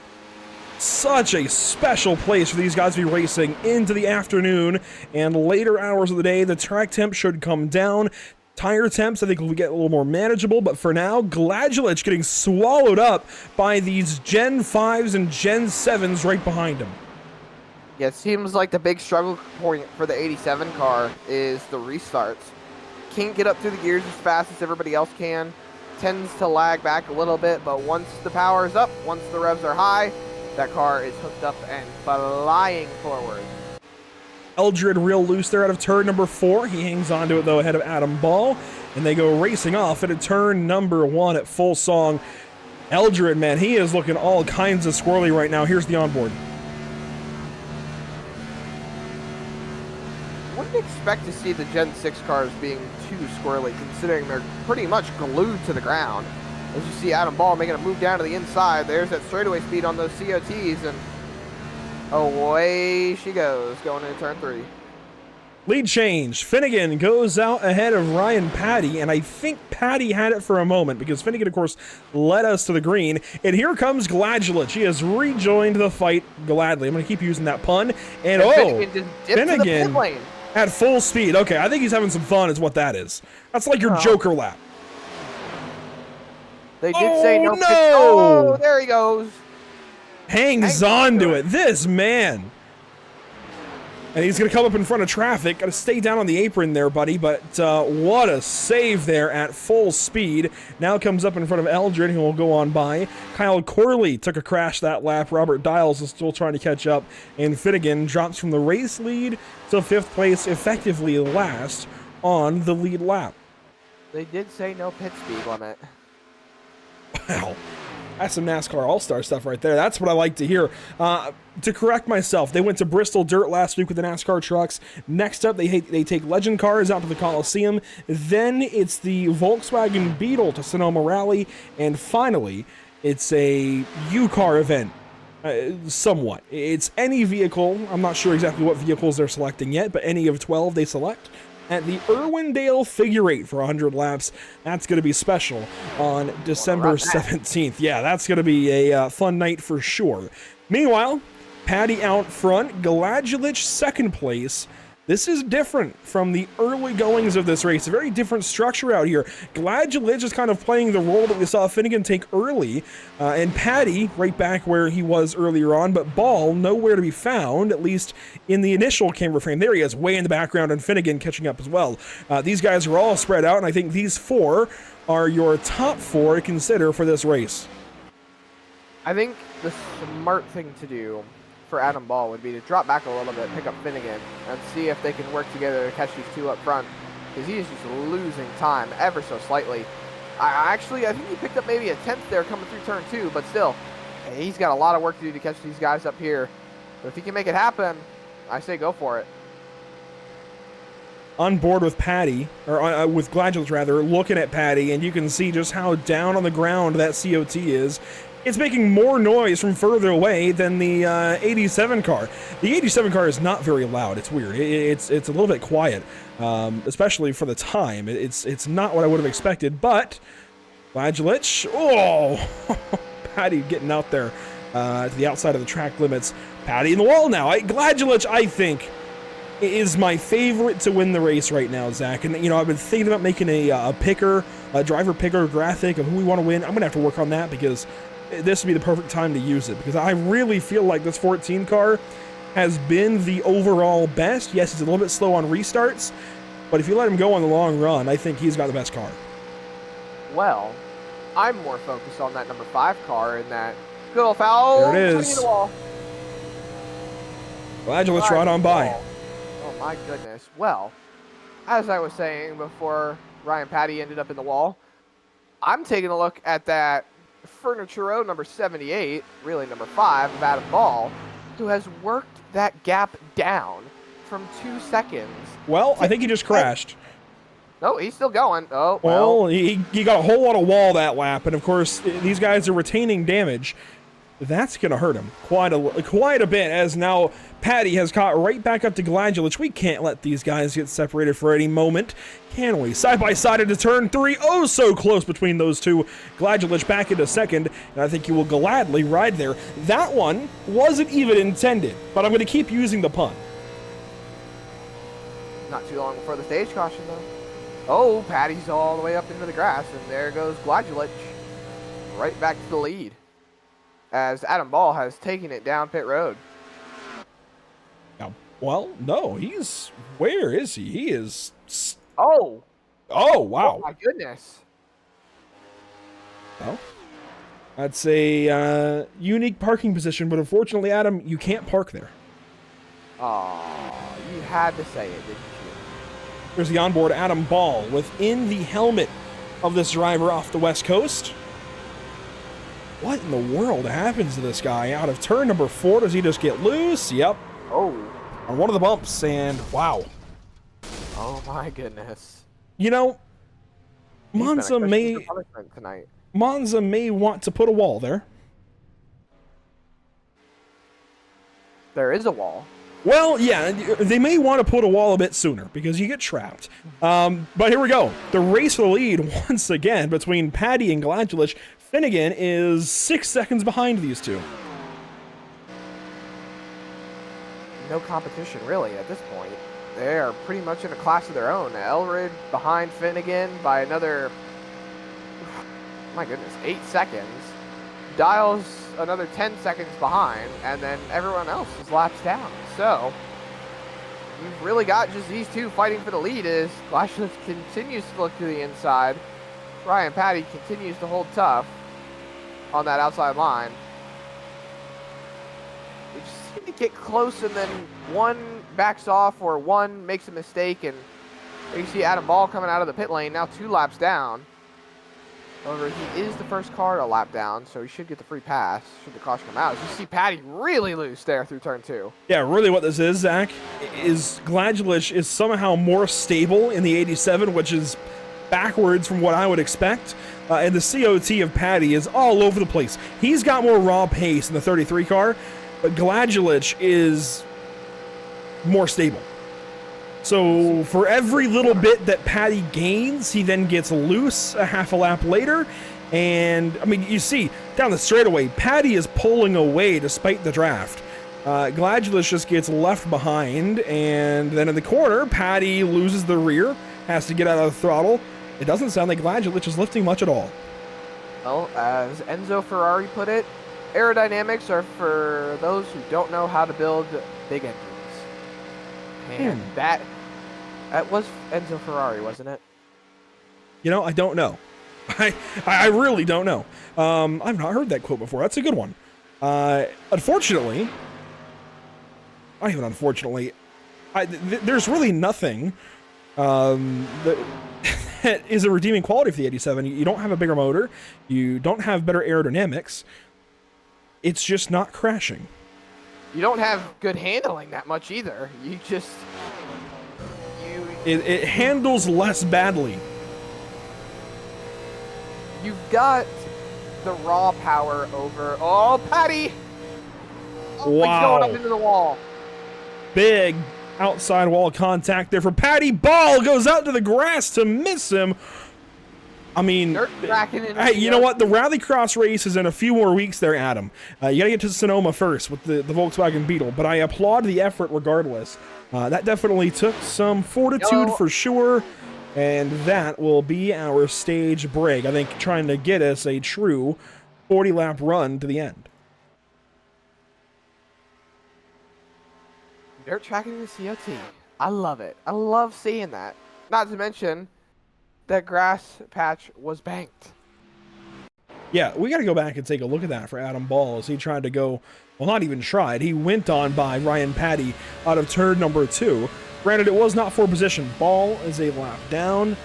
Such a special place for these guys to be racing into the afternoon and later hours of the day. The track temp should come down. Tire temps, I think, will get a little more manageable, but for now, Gladulich getting swallowed up by these Gen 5s and Gen 7s right behind him. Yeah, it seems like the big struggle point for the 87 car is the restarts. Can't get up through the gears as fast as everybody else can. Tends to lag back a little bit, but once the power is up, once the revs are high, that car is hooked up and flying forward. Eldred real loose there out of turn number 4. He hangs on to it, though, ahead of Adam Ball, and they go racing off into turn number 1 at full song. Eldred, man, he is looking all kinds of squirrely right now. Here's the onboard. Wouldn't expect to see the Gen 6 cars being too squirrely, considering they're pretty much glued to the ground. As you see Adam Ball making a move down to the inside, there's that straightaway speed on those COTs, and away she goes, going into turn 3. Lead change. Finnegan goes out ahead of Ryan Patty, and I think Patty had it for a moment because Finnegan, of course, led us to the green. And here comes Gladulich. He has rejoined the fight gladly. I'm going to keep using that pun. And Finnegan just dipped to the pit lane. At full speed. Okay, I think he's having some fun is what that is. That's like your Joker lap. They did say no. No! Oh, there he goes. Hangs on to it. This man. And he's going to come up in front of traffic. Got to stay down on the apron there, buddy. But what a save there at full speed. Now comes up in front of Eldred, who will go on by. Kyle Corley took a crash that lap. Robert Dials is still trying to catch up. And Finnegan drops from the race lead to 5th place, effectively last on the lead lap. They did say no pit speed limit. Wow. That's some NASCAR All-Star stuff right there. That's what I like to hear. To correct myself, they went to Bristol Dirt last week with the NASCAR trucks. Next up, they take Legend cars out to the Coliseum. Then it's the Volkswagen Beetle to Sonoma Rally. And finally, it's a U-Car event. Somewhat. It's any vehicle. I'm not sure exactly what vehicles they're selecting yet, but any of 12 they select at the Irwindale Figure 8 for 100 laps. That's going to be special on December 17th. Yeah, that's going to be a fun night for sure. Meanwhile, Patty out front, Gladulich 2nd place. This is different from the early goings of this race. A very different structure out here. Gladulich is kind of playing the role that we saw Finnegan take early, and Patty right back where he was earlier on, but Ball nowhere to be found, at least in the initial camera frame. There he is, way in the background, and Finnegan catching up as well. These guys are all spread out, and I think these 4 are your top 4 to consider for this race. I think the smart thing to do for Adam Ball would be to drop back a little bit, pick up Finnegan, and see if they can work together to catch these 2 up front, because he is just losing time ever so slightly. I think he picked up maybe a 10th there coming through turn 2, but still, he's got a lot of work to do to catch these guys up here. But if he can make it happen, I say go for it. On board with Patty, or with Gladulich rather, looking at Patty, and you can see just how down on the ground that COT is. It's making more noise from further away than the 87 car. The 87 car is not very loud. It's weird. It's a little bit quiet, especially for the time. It's not what I would have expected, but Gladulich, Patty getting out there to the outside of the track limits. Patty in the wall now. Gladulich, I think, is my favorite to win the race right now, Zach. And, you know, I've been thinking about making a driver picker graphic of who we want to win. I'm going to have to work on that because this would be the perfect time to use it, because I really feel like this 14 car has been the overall best. Yes, it's a little bit slow on restarts, but if you let him go on the long run, I think he's got the best car. Well, I'm more focused on that number 5 car in that good old foul. There it is. The wall. Glad right on by. Oh my goodness. Well, as I was saying before Ryan Patty ended up in the wall, I'm taking a look at that Furniture number 78, really number 5 of Adam Ball, who has worked that gap down from 2 seconds. Well, I think he just crashed. No, he's still going. Oh, well, he got a whole lot of wall that lap, and of course, these guys are retaining damage. That's going to hurt him quite a bit, as now Patty has caught right back up to Gladulich. We can't let these guys get separated for any moment, can we? Side by side into turn 3. Oh, so close between those two. Gladulich back into second, and I think he will gladly ride there. That one wasn't even intended, but I'm going to keep using the pun. Not too long before the stage caution, though. Oh, Patty's all the way up into the grass, and there goes Gladulich right back to the lead, as Adam Ball has taken it down pit road. Now, well, no, where is he? He is... Oh! Oh, wow. Oh, my goodness. Well, that's a unique parking position, but unfortunately, Adam, you can't park there. Oh, you had to say it, didn't you? There's the onboard Adam Ball within the helmet of this driver off the West Coast. What in the world happens to this guy? Out of turn number 4, does he just get loose? Yep. Oh. On one of the bumps, and wow. Oh my goodness. You know, Monza may want to put a wall there. There is a wall. Well, yeah, they may want to put a wall a bit sooner because you get trapped. But here we go. The race for the lead once again between Patty and Gladulich. Finnegan is 6 seconds behind these two. No competition, really, at this point. They are pretty much in a class of their own. Elrid behind Finnegan by another, my goodness, 8 seconds. Dials another 10 seconds behind, and then everyone else is laps down. So, you've really got just these two fighting for the lead as Gladulich continues to look to the inside. Ryan Patty continues to hold tough on that outside line. They just seem to get close, and then one backs off or one makes a mistake, and you see Adam Ball coming out of the pit lane, now 2 laps down. However, he is the first car to lap down, so he should get the free pass should the caution come out. As you see Patty really loose there through turn 2. Yeah, really what this is, Zach, is Gladulich is somehow more stable in the 87, which is backwards from what I would expect. And the COT of Patty is all over the place. He's got more raw pace in the 33 car, but Gladulich is more stable. So for every little bit that Patty gains, he then gets loose a half a lap later. And, I mean, you see, down the straightaway, Patty is pulling away despite the draft. Gladulich just gets left behind, and then in the corner, Patty loses the rear, has to get out of the throttle. It doesn't sound like Gladulich is lifting much at all. Well, as Enzo Ferrari put it, aerodynamics are for those who don't know how to build big engines. And that was Enzo Ferrari, wasn't it? You know, I don't know. I really don't know. I've not heard that quote before. That's a good one. Unfortunately, not even unfortunately, there's really nothing that is a redeeming quality for the 87. You don't have a bigger motor. You don't have better aerodynamics. It's just not crashing. You don't have good handling that much either. You just... It handles less badly. You've got the raw power over... Oh, Patty! Oh, wow. He's going up into the wall. Big outside wall contact there for Patty. Ball goes out to the grass to miss him. I mean, hey, you know what? The Rallycross race is in a few more weeks there, Adam. You got to get to Sonoma first with the Volkswagen Beetle, but I applaud the effort regardless. That definitely took some fortitude for sure, and that will be our stage break. I think trying to get us a true 40-lap run to the end. Dirt tracking the COT. I love it. I love seeing that. Not to mention, that grass patch was banked. Yeah, we got to go back and take a look at that for Adam Ball as he tried to go, well, not even tried. He went on by Ryan Patty out of turn number 2. Granted, it was not for position. Ball is a lap down.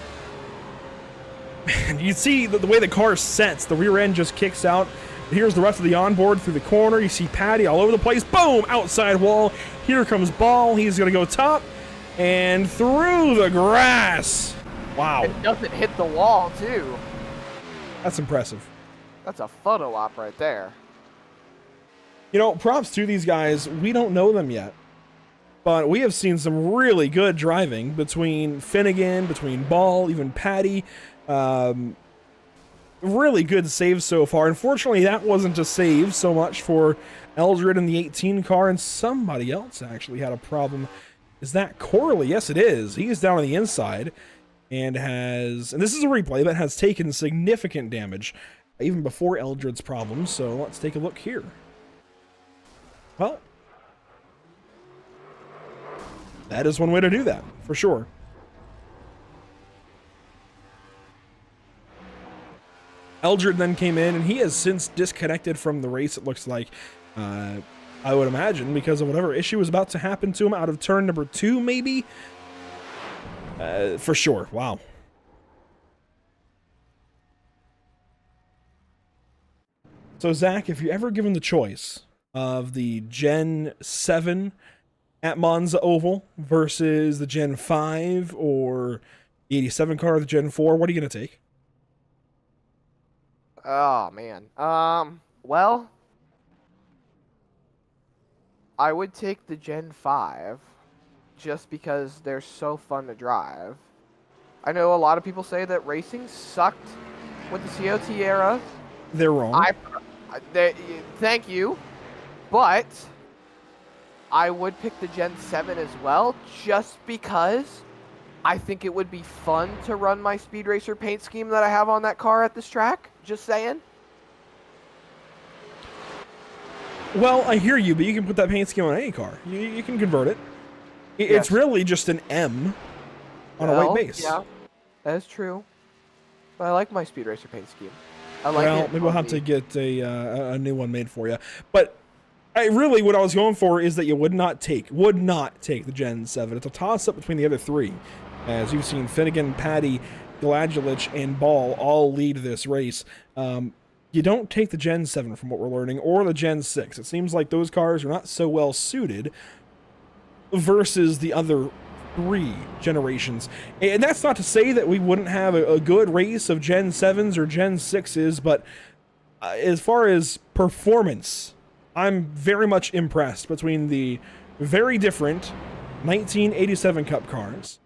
And you see the way the car sets, the rear end just kicks out. Here's the rest of the onboard through the corner. You see Patty all over the place. Boom! Outside wall. Here comes Ball. He's going to go top and through the grass. Wow. It doesn't hit the wall, too. That's impressive. That's a photo op right there. You know, props to these guys. We don't know them yet, but we have seen some really good driving between Finnegan, between Ball, even Patty. Really good saves so far. Unfortunately, that wasn't a save so much for Eldred in the 18 car, and somebody else actually had a problem. Is that Corley? Yes, it is. He's down on the inside. And this is a replay that has taken significant damage even before Eldred's problems, so let's take a look here. Well, that is one way to do that, for sure. Eldred then came in, and he has since disconnected from the race, it looks like. I would imagine, because of whatever issue was about to happen to him out of turn number 2, maybe? For sure. Wow. So, Zach, if you're ever given the choice of the Gen 7 at Monza Oval versus the Gen 5 or the 87 car or the Gen 4, what are you going to take? Oh, man. Well, I would take the Gen 5 just because they're so fun to drive. I know a lot of people say that racing sucked with the COT era. They're wrong. Thank you. But I would pick the Gen 7 as well just because I think it would be fun to run my Speed Racer paint scheme that I have on that car at this track. Just saying. Well, I hear you, but you can put that paint scheme on any car. You can convert it. It's really just an M on a white base. Yeah, that is true. But I like my Speed Racer paint scheme. I like well, maybe we'll have to get a new one made for you. But what I was going for is that you would not take the Gen 7. It's a toss-up between the other 3. As you've seen, Finnegan, Patty, Gladjulich, and Ball all lead this race. You don't take the Gen 7 from what we're learning, or the Gen 6. It seems like those cars are not so well suited versus the other 3 generations. And that's not to say that we wouldn't have a good race of Gen 7s or Gen 6s, but as far as performance, I'm very much impressed between the very different 1987 Cup cars,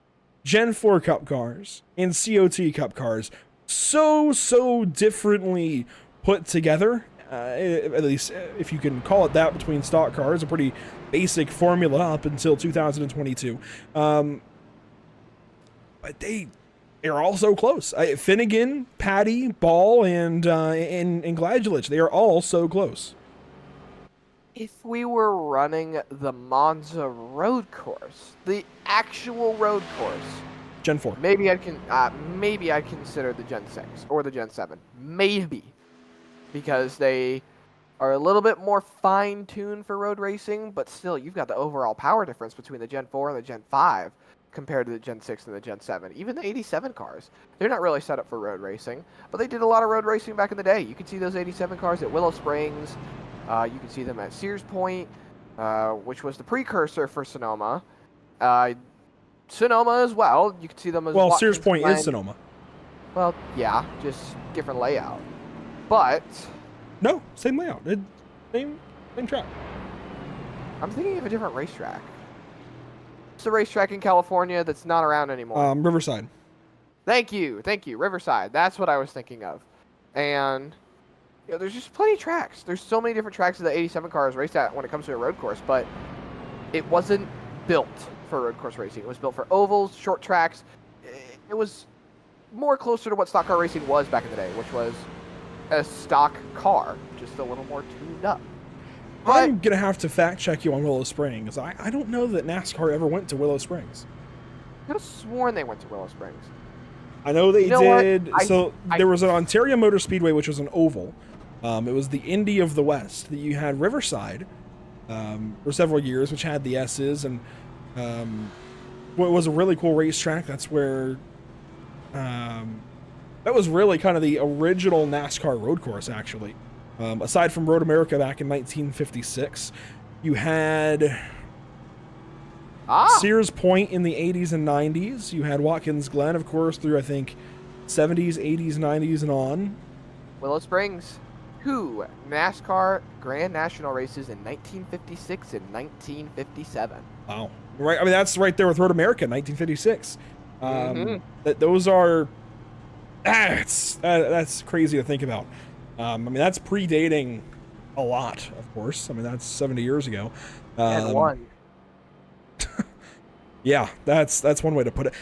Gen 4 Cup cars, and COT Cup cars. So differently put together, at least if you can call it that, between stock cars, a pretty basic formula up until 2022. But they're all so close. Finnegan, Patty, Ball, and Gladjulich, they are all so close. If we were running the Monza road course, the actual road course, Gen 4. maybe I'd consider the Gen 6 or the Gen 7. Maybe. Because they are a little bit more fine-tuned for road racing, but still, you've got the overall power difference between the Gen 4 and the Gen 5 compared to the Gen 6 and the Gen 7. Even the 87 cars, they're not really set up for road racing, but they did a lot of road racing back in the day. You could see those 87 cars at Willow Springs. You can see them at Sears Point, which was the precursor for Sonoma. Sonoma as well. You can see them as well. Watkins Sears Point Glen. is Sonoma. Well, yeah, just different layout. But no, same layout. Same track. I'm thinking of a different racetrack. It's a racetrack in California that's not around anymore. Riverside. Thank you, Riverside. That's what I was thinking of. And there's just plenty of tracks. There's so many different tracks that the 87 cars raced at when it comes to a road course, but it wasn't built for road course racing. It was built for ovals, short tracks. It was more closer to what stock car racing was back in the day, which was a stock car, just a little more tuned up. But I'm going to have to fact check you on Willow Springs. I don't know that NASCAR ever went to Willow Springs. I could have sworn they went to Willow Springs. I know they did. What? There was an Ontario Motor Speedway, which was an oval. It was the Indy of the West. You had Riverside for several years, which had the S's, and what was a really cool racetrack. That's where that was really kind of the original NASCAR road course, actually. Aside from Road America back in 1956, you had Sears Point in the 80s and 90s. You had Watkins Glen, of course, through, I think, 70s, 80s, 90s, and on. Willow Springs, 2 NASCAR Grand National races in 1956 and 1957. Wow. Right. I mean, that's right there with Road America, 1956. Those are... That's crazy to think about. I mean, that's predating a lot, of course. I mean, that's 70 years ago. And one. Yeah, that's one way to put it.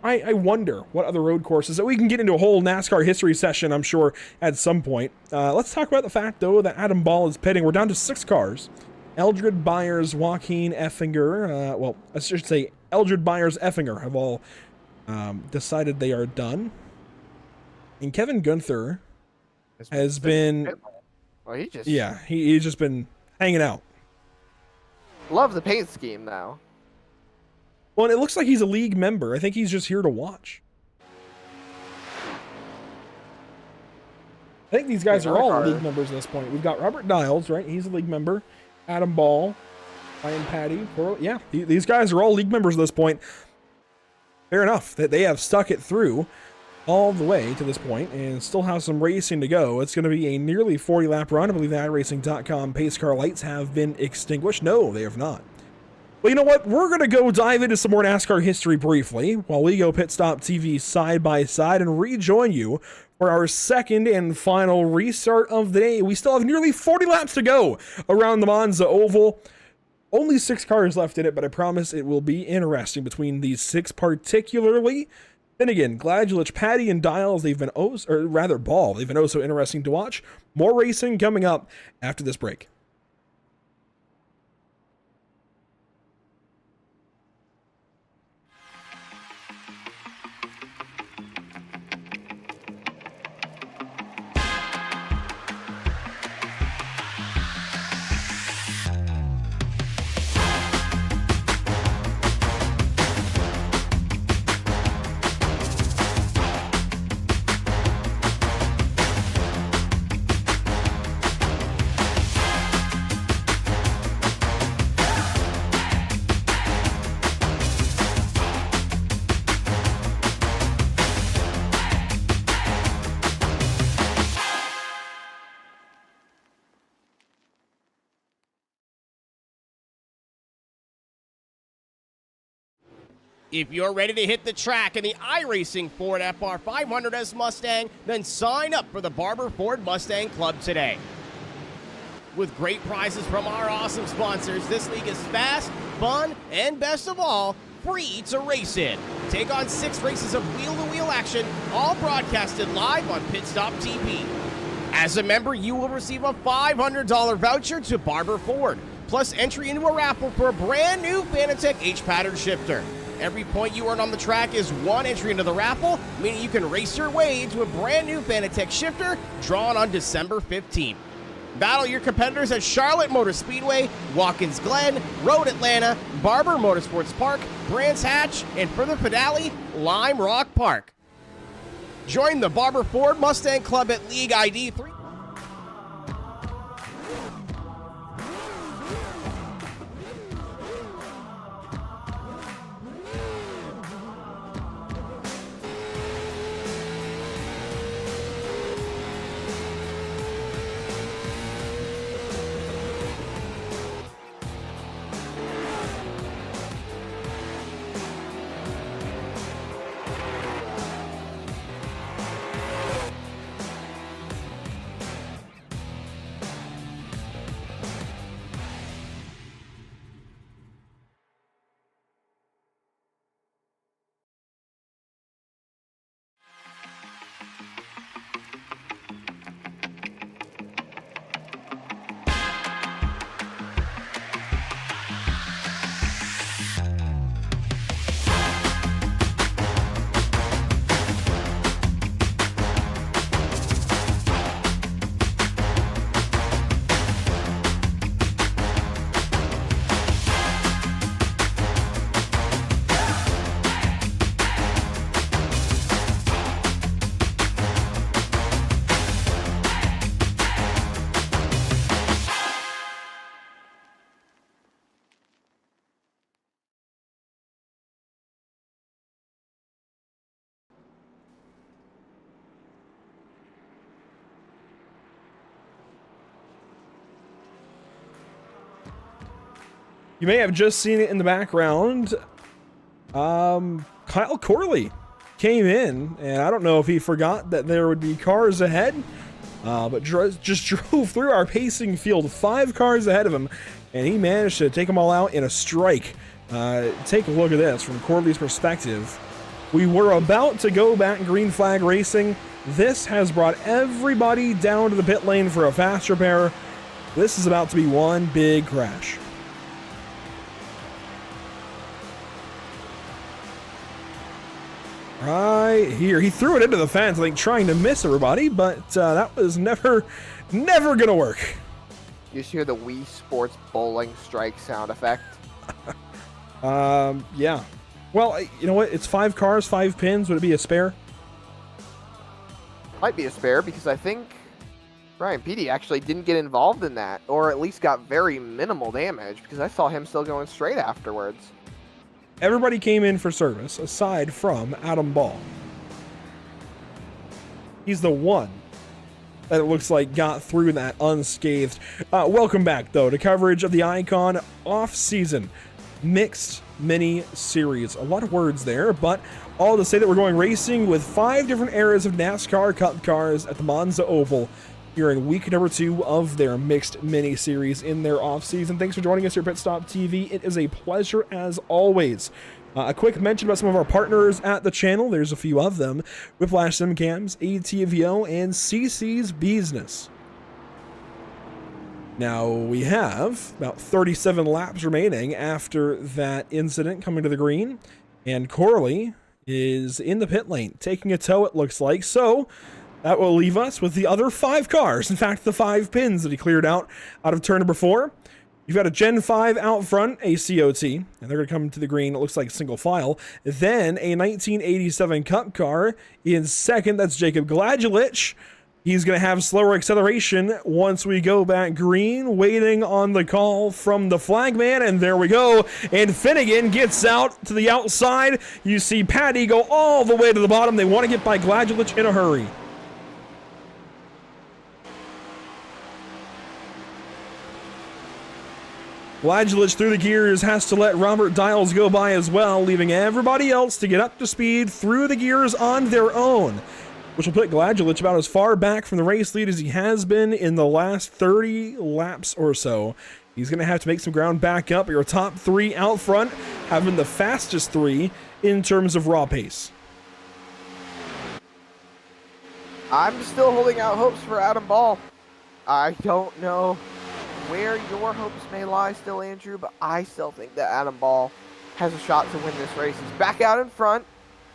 I wonder what other road courses that we can get into a whole NASCAR history session, I'm sure, at some point. Let's talk about the fact, though, that Adam Ball is pitting. We're down to 6 cars. Eldred Byers, Joaquin Effinger, well, I should say Eldred Byers, Effinger have all decided they are done. And Kevin Gunther has been... Well, he's just been hanging out. Love the paint scheme, though. Well, and it looks like he's a league member. I think he's just here to watch. I think these guys are all league members at this point. We've got Robert Dials, right? He's a league member. Adam Ball, Ryan Patty. Yeah, these guys are all league members at this point. Fair enough. They have stuck it through all the way to this point and still have some racing to go. It's going to be a nearly 40-lap run. I believe the iRacing.com pace car lights have been extinguished. No, they have not. Well, you know what? We're going to go dive into some more NASCAR history briefly while we go Pit Stop TV side by side and rejoin you for our second and final restart of the day. We still have nearly 40 laps to go around the Monza Oval. Only 6 cars left in it, but I promise it will be interesting between these 6 particularly. Then again, Gladulich, Patty, and Dials, they've been Ball, they've been so interesting to watch. More racing coming up after this break. If you're ready to hit the track in the iRacing Ford FR500S Mustang, then sign up for the Barber Ford Mustang Club today. With great prizes from our awesome sponsors, this league is fast, fun, and best of all, free to race in. Take on 6 races of wheel-to-wheel action, all broadcasted live on Pit Stop TV. As a member, you will receive a $500 voucher to Barber Ford, plus entry into a raffle for a brand new Fanatec H-Pattern shifter. Every point you earn on the track is 1 entry into the raffle, meaning you can race your way into a brand new Fanatec shifter drawn on December 15th. Battle your competitors at Charlotte Motor Speedway, Watkins Glen, Road Atlanta, Barber Motorsports Park, Brands Hatch, and for the finale, Lime Rock Park. Join the Barber Ford Mustang Club at League ID 3. You may have just seen it in the background. Kyle Corley came in, and I don't know if he forgot that there would be cars ahead, but just drove through our pacing field, 5 cars ahead of him, and he managed to take them all out in a strike. Take a look at this from Corley's perspective. We were about to go back green flag racing. This has brought everybody down to the pit lane for a fast repair. This is about to be one big crash. Right here. He threw it into the fence, I think, trying to miss everybody, but that was never gonna work. You just hear the Wii Sports bowling strike sound effect. Yeah. Well, you know what? It's 5 cars, 5 pins. Would it be a spare? Might be a spare because I think Ryan Petey actually didn't get involved in that, or at least got very minimal damage because I saw him still going straight afterwards. Everybody came in for service aside from Adam Ball. He's the one that it looks like got through that unscathed. Welcome back, though, to coverage of the Icon off-season mixed mini series. A lot of words there, but all to say that we're going racing with 5 different eras of NASCAR Cup cars at the Monza Oval here in week number 2 of their mixed mini series in their off-season. Thanks for joining us here at Pit Stop TV. It is a pleasure as always. A quick mention about some of our partners at the channel. There's a few of them: Whiplash Simcams, ATVO, and CC's Business. Now we have about 37 laps remaining after that incident coming to the green, and Corley is in the pit lane taking a tow, it looks like. So that will leave us with the other 5 cars. In fact, the 5 pins that he cleared out of turn number 4. You've got a Gen 5 out front, a COT, and they're going to come to the green, it looks like single file. Then a 1987 Cup car in second, that's Jacob Gladulich. He's going to have slower acceleration once we go back green, waiting on the call from the flagman, and there we go. And Finnegan gets out to the outside. You see Patty go all the way to the bottom. They want to get by Gladulich in a hurry. Gladulich through the gears has to let Robert Dials go by as well, leaving everybody else to get up to speed through the gears on their own, which will put Gladulich about as far back from the race lead as he has been in the last 30 laps or so. He's going to have to make some ground back up. Your top 3 out front have been the fastest 3 in terms of raw pace. I'm still holding out hopes for Adam Ball. I don't know where your hopes may lie still, Andrew, but I still think that Adam Ball has a shot to win this race. He's back out in front.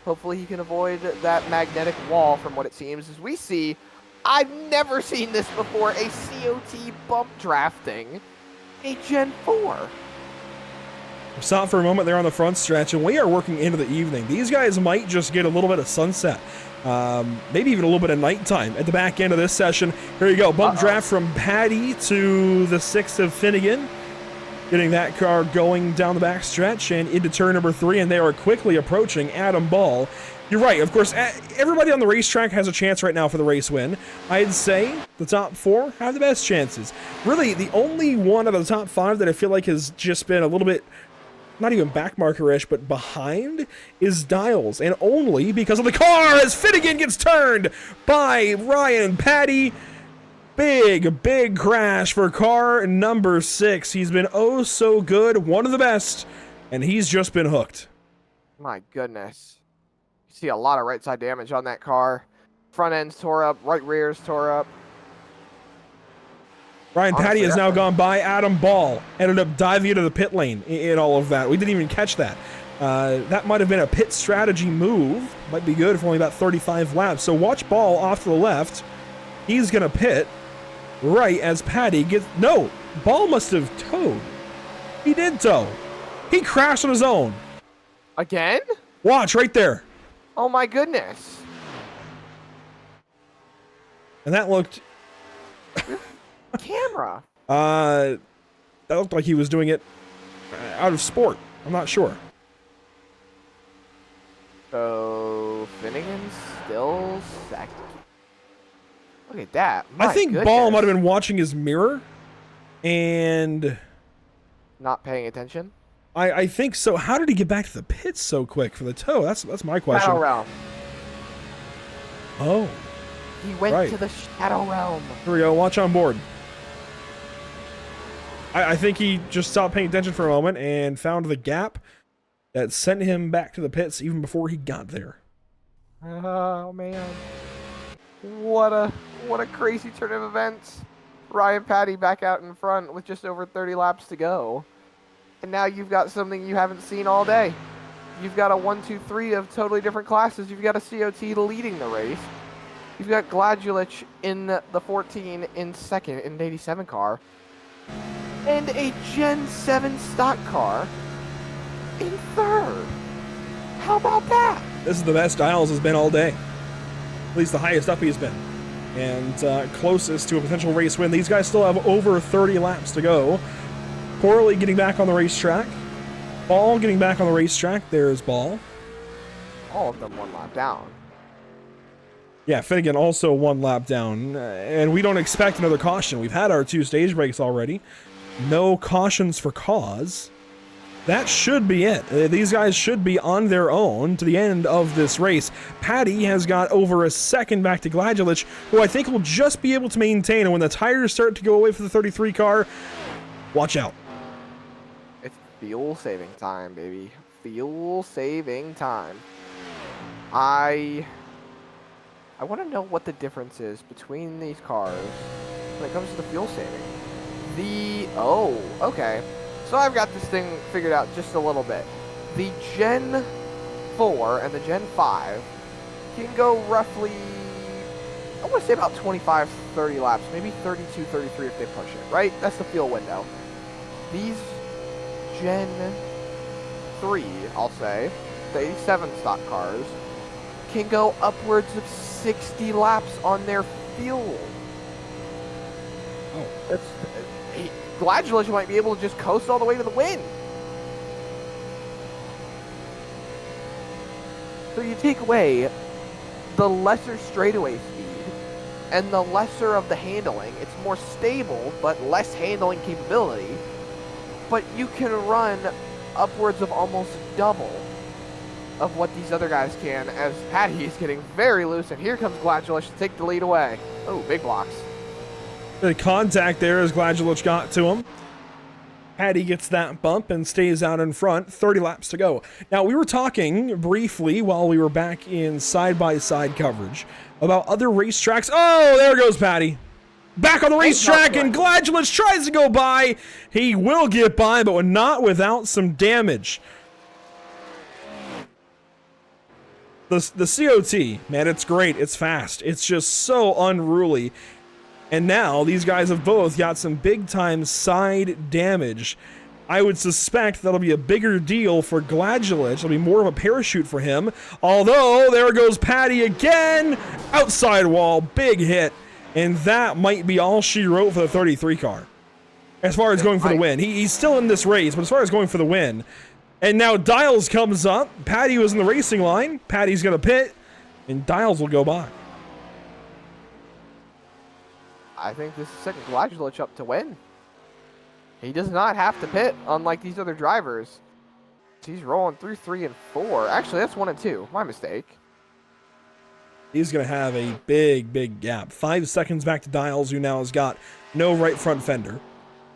Hopefully he can avoid that magnetic wall from what it seems. As we see, I've never seen this before, a COT bump drafting a Gen 4. Stop for a moment there on the front stretch, and we are working into the evening. These guys might just get a little bit of sunset. Maybe even a little bit of nighttime at the back end of this session. Here you go, bump draft from Patty to the 6 of Finnegan. Getting that car going down the back stretch and into turn number 3, and they are quickly approaching Adam Ball. You're right, of course, everybody on the racetrack has a chance right now for the race win. I'd say the top 4 have the best chances. Really, the only one out of the top 5 that I feel like has just been a little bit, not even backmarker-ish, but behind, is Dials, and only because of the car as Finnegan gets turned by Ryan Patty. Big crash for car number 6. He's been oh so good, one of the best, and he's just been hooked. My goodness. You see a lot of right side damage on that car. Front end's tore up, right rear's tore up. Ryan Patty has now gone by Adam Ball, ended up diving into the pit lane in all of that. We didn't even catch that. That might have been a pit strategy move. Might be good for only about 35 laps. So watch Ball off to the left. He's going to pit right as Patty gets... No, Ball must have towed. He did tow. He crashed on his own. Again? Watch right there. Oh my goodness. And that looked... Camera. That looked like he was doing it out of sport. I'm not sure. So Finnegan's still second. Look at that. I think Ball might have been watching his mirror, and not paying attention. I think so. How did he get back to the pits so quick for the tow? That's my question. Shadow Realm. Oh. He went Right. to the Shadow Realm. Here we go. Watch on board. I think he just stopped paying attention for a moment and found the gap that sent him back to the pits even before he got there. Oh man, what a crazy turn of events. Ryan Patty back out in front with just over 30 laps to go, and now you've got something you haven't seen all day. You've got a 1, 2, 3 of totally different classes. You've got a COT leading the race. You've got Gladulich in the 14 in second in an 87 car, and a Gen 7 stock car in third. How about that? This is the best Dials has been all day. At least the highest up he's been. And closest to a potential race win. These guys still have over 30 laps to go. Corley getting back on the racetrack. Ball getting back on the racetrack. There's Ball. All of them 1 lap down. Yeah, Finnegan also 1 lap down. And we don't expect another caution. We've had our 2 stage breaks already. No cautions for cause. That should be it. These guys should be on their own to the end of this race. Patty has got over a second back to Gladulich, who I think will just be able to maintain. And when the tires start to go away for the 33 car, watch out. It's fuel saving time, baby. Fuel saving time. I want to know what the difference is between these cars when it comes to the fuel saving. Oh, okay. So I've got this thing figured out just a little bit. The Gen 4 and the Gen 5 can go roughly, I want to say about 25, 30 laps, maybe 32, 33 if they push it, right? That's the fuel window. These Gen 3, I'll say, the 87 stock cars, can go upwards of 60 laps on their fuel. Oh. That's... Gladulich might be able to just coast all the way to the win. So you take away the lesser straightaway speed and the lesser of the handling. It's more stable, but less handling capability. But you can run upwards of almost double of what these other guys can, as Patty is getting very loose, and here comes Gladulich to take the lead away. Oh, big blocks. The contact there as Gladulich got to him. Patty gets that bump and stays out in front. 30 laps to go. Now, we were talking briefly while we were back in side-by-side coverage about other racetracks. Oh, there goes Patty. Back on the racetrack, and Gladulich tries to go by. He will get by, but not without some damage. The COT, man, it's great. It's fast. It's just so unruly. And now these guys have both got some big-time side damage. I would suspect that'll be a bigger deal for Gladulich. It'll be more of a parachute for him. Although, there goes Patty again. Outside wall, big hit. And that might be all she wrote for the 33 car. As far as going for the win. He's still in this race, but as far as going for the win. And now Dials comes up. Patty was in the racing line. Patty's going to pit. And Dials will go by. I think this is setting Gladulich up to win. He does not have to pit, unlike these other drivers. He's rolling through 3 and 4. Actually, that's 1 and 2. My mistake. He's going to have a big, big gap. 5 seconds back to Dials, who now has got no right front fender.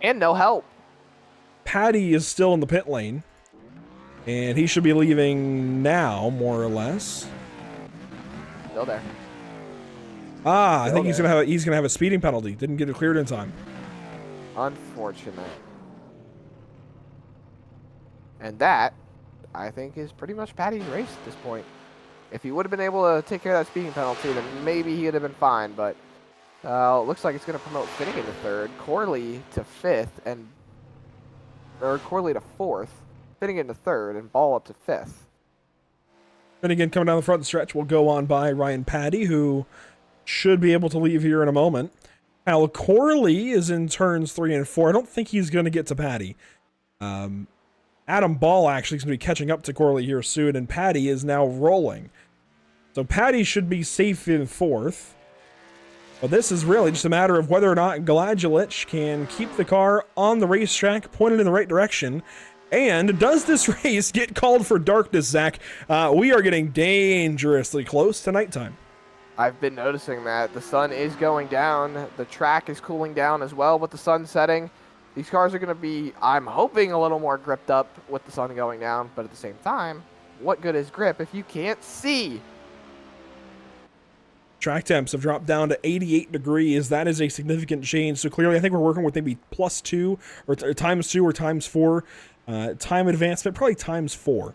And no help. Patty is still in the pit lane. And he should be leaving now, more or less. Still there. I think he's gonna have a speeding penalty. Didn't get it cleared in time. Unfortunate. And that, I think, is pretty much Patty's race at this point. If he would have been able to take care of that speeding penalty, then maybe he would have been fine. But looks like it's going to promote Finnegan to third, Corley to fifth, or Corley to fourth, Finnegan to third, and Ball up to fifth. Finnegan coming down the front stretch will go on by Ryan Patty, who should be able to leave here in a moment. Al Corley is in turns 3 and 4. I don't think he's going to get to Patty. Adam Ball actually is going to be catching up to Corley here soon, and Patty is now rolling. So Patty should be safe in 4th. But this is really just a matter of whether or not Gladjulich can keep the car on the racetrack, pointed in the right direction. And does this race get called for darkness, Zach? We are getting dangerously close to nighttime. I've been noticing that the sun is going down. The track is cooling down as well with the sun setting. These cars are going to be, I'm hoping, a little more gripped up with the sun going down. But at the same time, what good is grip if you can't see? Track temps have dropped down to 88 degrees. That is a significant change. So clearly, I think we're working with maybe +2 or ×2 or ×4 time advancement, probably ×4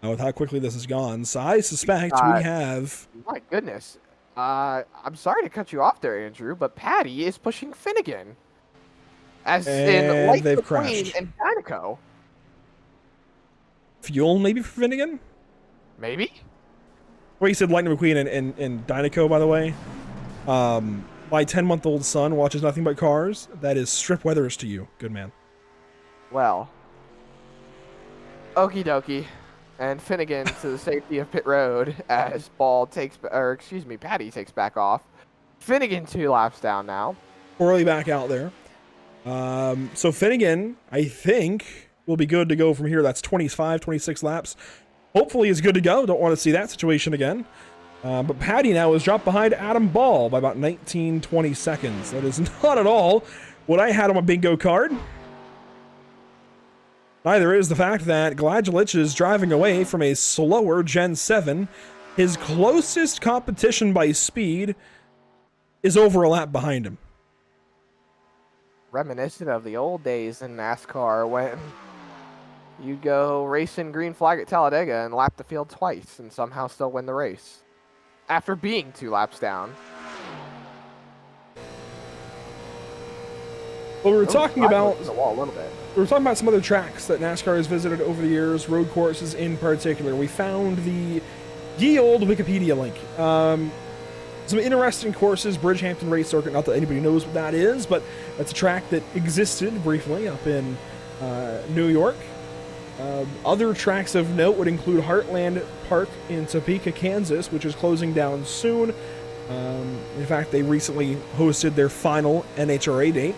with how quickly this has gone. So I suspect we have... My goodness. I'm sorry to cut you off there, Andrew, but Patty is pushing Finnegan. As in Light they've McQueen crashed. and Dynaco. Fuel maybe for Finnegan? Maybe? Well, you said Lightning McQueen and Dynaco, by the way. My 10-month-old son watches nothing but cars. That is Strip Weathers to you. Good man. Well, okie dokie. And Finnegan to the safety of pit road as Patty takes back off. Finnegan 2 laps down now. Poorly back out there. So Finnegan, I think, will be good to go from here. That's 25, 26 laps. Hopefully is good to go. Don't want to see that situation again. But Patty now is dropped behind Adam Ball by about 19, 20 seconds. That is not at all what I had on my bingo card. Neither is the fact that Gladjulich is driving away from a slower Gen 7. His closest competition by speed is over a lap behind him. Reminiscent of the old days in NASCAR when you'd go racing green flag at Talladega and lap the field twice and somehow still win the race. After being 2 laps down. Well, we were talking about... the wall a little bit. We were talking about some other tracks that NASCAR has visited over the years, road courses in particular. We found the ye old Wikipedia link. Some interesting courses, Bridgehampton Race Circuit, not that anybody knows what that is, but that's a track that existed briefly up in New York. Other tracks of note would include Heartland Park in Topeka, Kansas, which is closing down soon. In fact, they recently hosted their final NHRA date,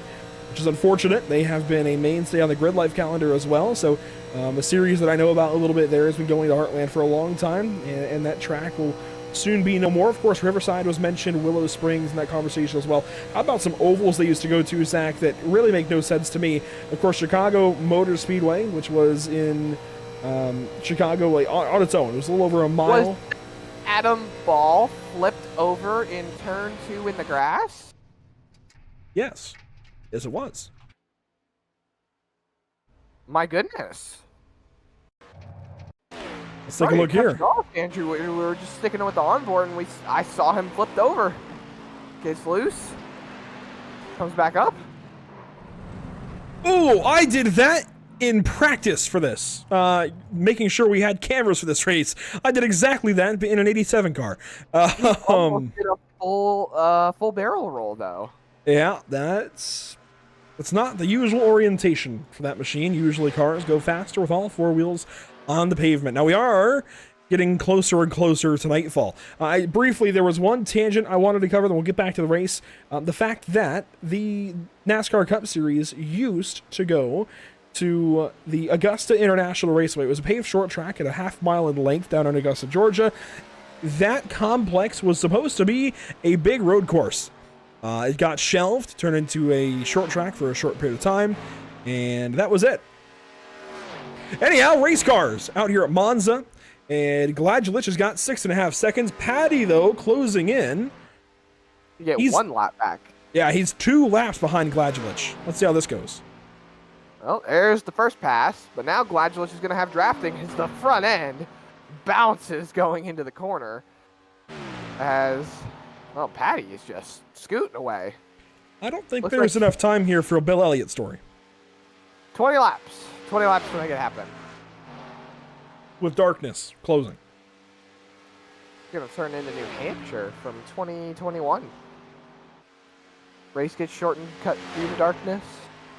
which is unfortunate. They have been a mainstay on the Grid Life calendar as well. So a series that I know about a little bit there has been going to Heartland for a long time, and that track will soon be no more. Of course, Riverside was mentioned, Willow Springs in that conversation as well. How about some ovals they used to go to, Zach, that really make no sense to me? Of course, Chicago Motor Speedway, which was in Chicago on its own. It was a little over a mile. Was Adam Ball flipped over in turn 2 in the grass? Yes. Yes, it was. My goodness. Let's take a look here. Off, Andrew, we were just sticking with the onboard, and I saw him flipped over. Gets loose. Comes back up. Oh, I did that in practice for this. Making sure we had cameras for this race. I did exactly that in an 87 car. Almost did a full barrel roll, though. Yeah, that's not the usual orientation for that machine. Usually cars go faster with all 4 wheels on the pavement. Now we are getting closer and closer to nightfall. Briefly, there was one tangent I wanted to cover, then we'll get back to the race. The fact that the NASCAR Cup Series used to go to the Augusta International Raceway. It was a paved short track at a half mile in length down in Augusta, Georgia. That complex was supposed to be a big road course. It got shelved, turned into a short track for a short period of time, and that was it. Anyhow, race cars out here at Monza, and Gladjulich has got 6.5 seconds. Patty, though, closing in. You get 1 lap back. Yeah, he's 2 laps behind Gladjulich. Let's see how this goes. Well, there's the first pass, but now Gladjulich is going to have drafting as the front end bounces going into the corner. As, well, Patty is just scooting away. I don't think there's enough time here for a Bill Elliott story. 20 laps. 20 laps to make it happen. With darkness closing. Going to turn into New Hampshire from 2021. Race gets shortened, cut through the darkness.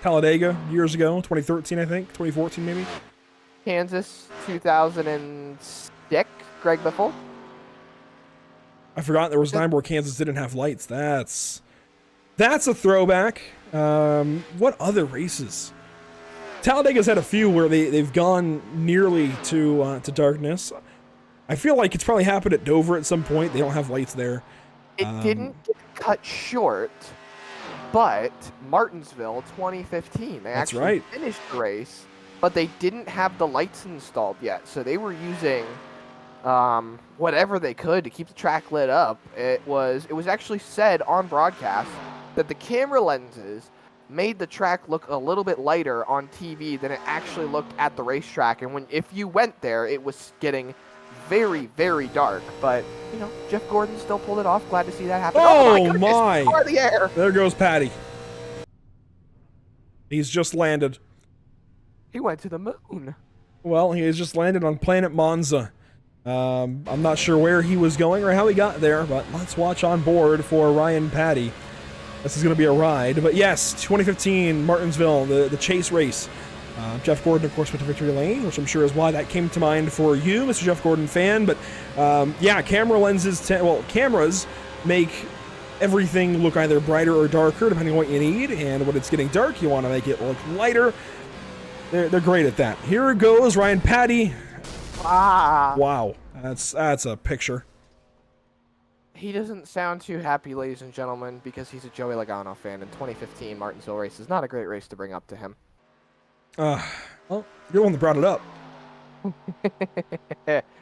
Talladega years ago, 2013, I think, 2014 maybe. Kansas, 2006, Greg Biffle. I forgot there was a time where Kansas didn't have lights. That's a throwback. What other races? Talladega's had a few where they've gone nearly to darkness. I feel like it's probably happened at Dover at some point. They don't have lights there. It didn't get cut short, but Martinsville 2015, they actually finished the race, but they didn't have the lights installed yet, so they were using whatever they could to keep the track lit up. It was actually said on broadcast that the camera lenses made the track look a little bit lighter on TV than it actually looked at the racetrack, and if you went there, it was getting very, very dark. But Jeff Gordon still pulled it off. Glad to see that happen. Oh my! My. The air. There goes Patty. He's just landed. He went to the moon. Well, he has just landed on planet Monza. I'm not sure where he was going or how he got there, but let's watch on board for Ryan Patty. This is going to be a ride. But yes, 2015 Martinsville, the chase race. Jeff Gordon, of course, went to victory lane, which I'm sure is why that came to mind for you, Mr. Jeff Gordon fan. But yeah, camera lenses, cameras make everything look either brighter or darker, depending on what you need. And when it's getting dark, you want to make it look lighter. They're great at that. Here goes Ryan Patty. Wow, that's a picture. He doesn't sound too happy, ladies and gentlemen, because he's a Joey Logano fan, and 2015 Martinsville race is not a great race to bring up to him. Well, you're the one that brought it up.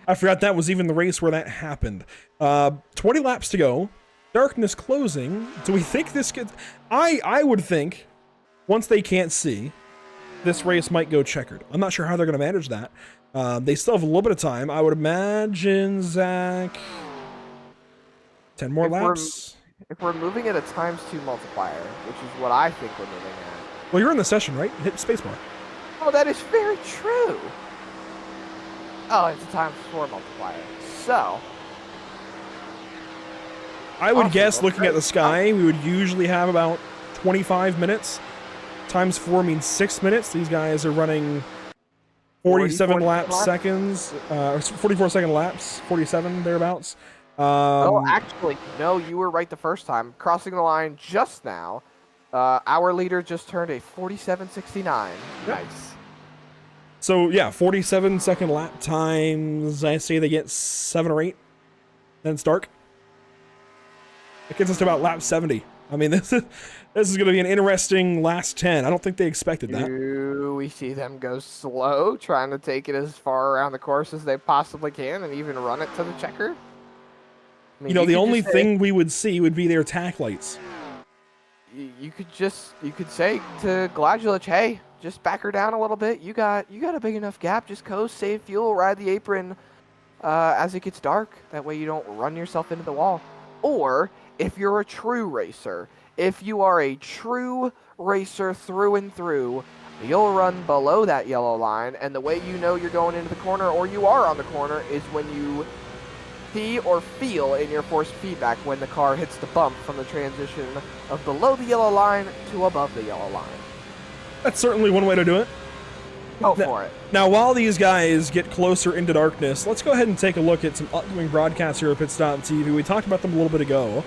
I forgot that was even the race where that happened. 20 laps to go. Darkness closing. Do we think this could... I would think, once they can't see, this race might go checkered. I'm not sure how they're going to manage that. They still have a little bit of time. I would imagine, Zach... 10 more laps? If we're moving at a ×2 multiplier, which is what I think we're moving at... Well, you're in the session, right? Hit spacebar. Oh, that is very true. Oh, it's a ×4 multiplier. So... I would guess, looking at the sky, we would usually have about 25 minutes. ×4 means 6 minutes. These guys are running 47 seconds. 44-second laps. 47, thereabouts. Oh, actually, no, you were right the first time. Crossing the line just now. Our leader just turned a 47.69. Yep. Nice. So, yeah, 47-second lap times, I say they get 7 or 8. Then it's dark. It gets us to about lap 70. I mean, this is going to be an interesting last 10. I don't think they expected that. We see them go slow, trying to take it as far around the course as they possibly can and even run it to the checker. I mean, the only thing we would see would be their tack lights. You could say to Gladulich, hey, just back her down a little bit. You got a big enough gap. Just coast, save fuel, ride the apron as it gets dark. That way you don't run yourself into the wall. Or if you're a true racer, if you are a true racer through and through, you'll run below that yellow line, and the way you know you're going into the corner or you are on the corner is when you see or feel in your force feedback when the car hits the bump from the transition of below the yellow line to above the yellow line. That's certainly one way to do it. Go for it. Now, while these guys get closer into darkness, let's go ahead and take a look at some upcoming broadcasts here at Pit Stop TV. We talked about them a little bit ago.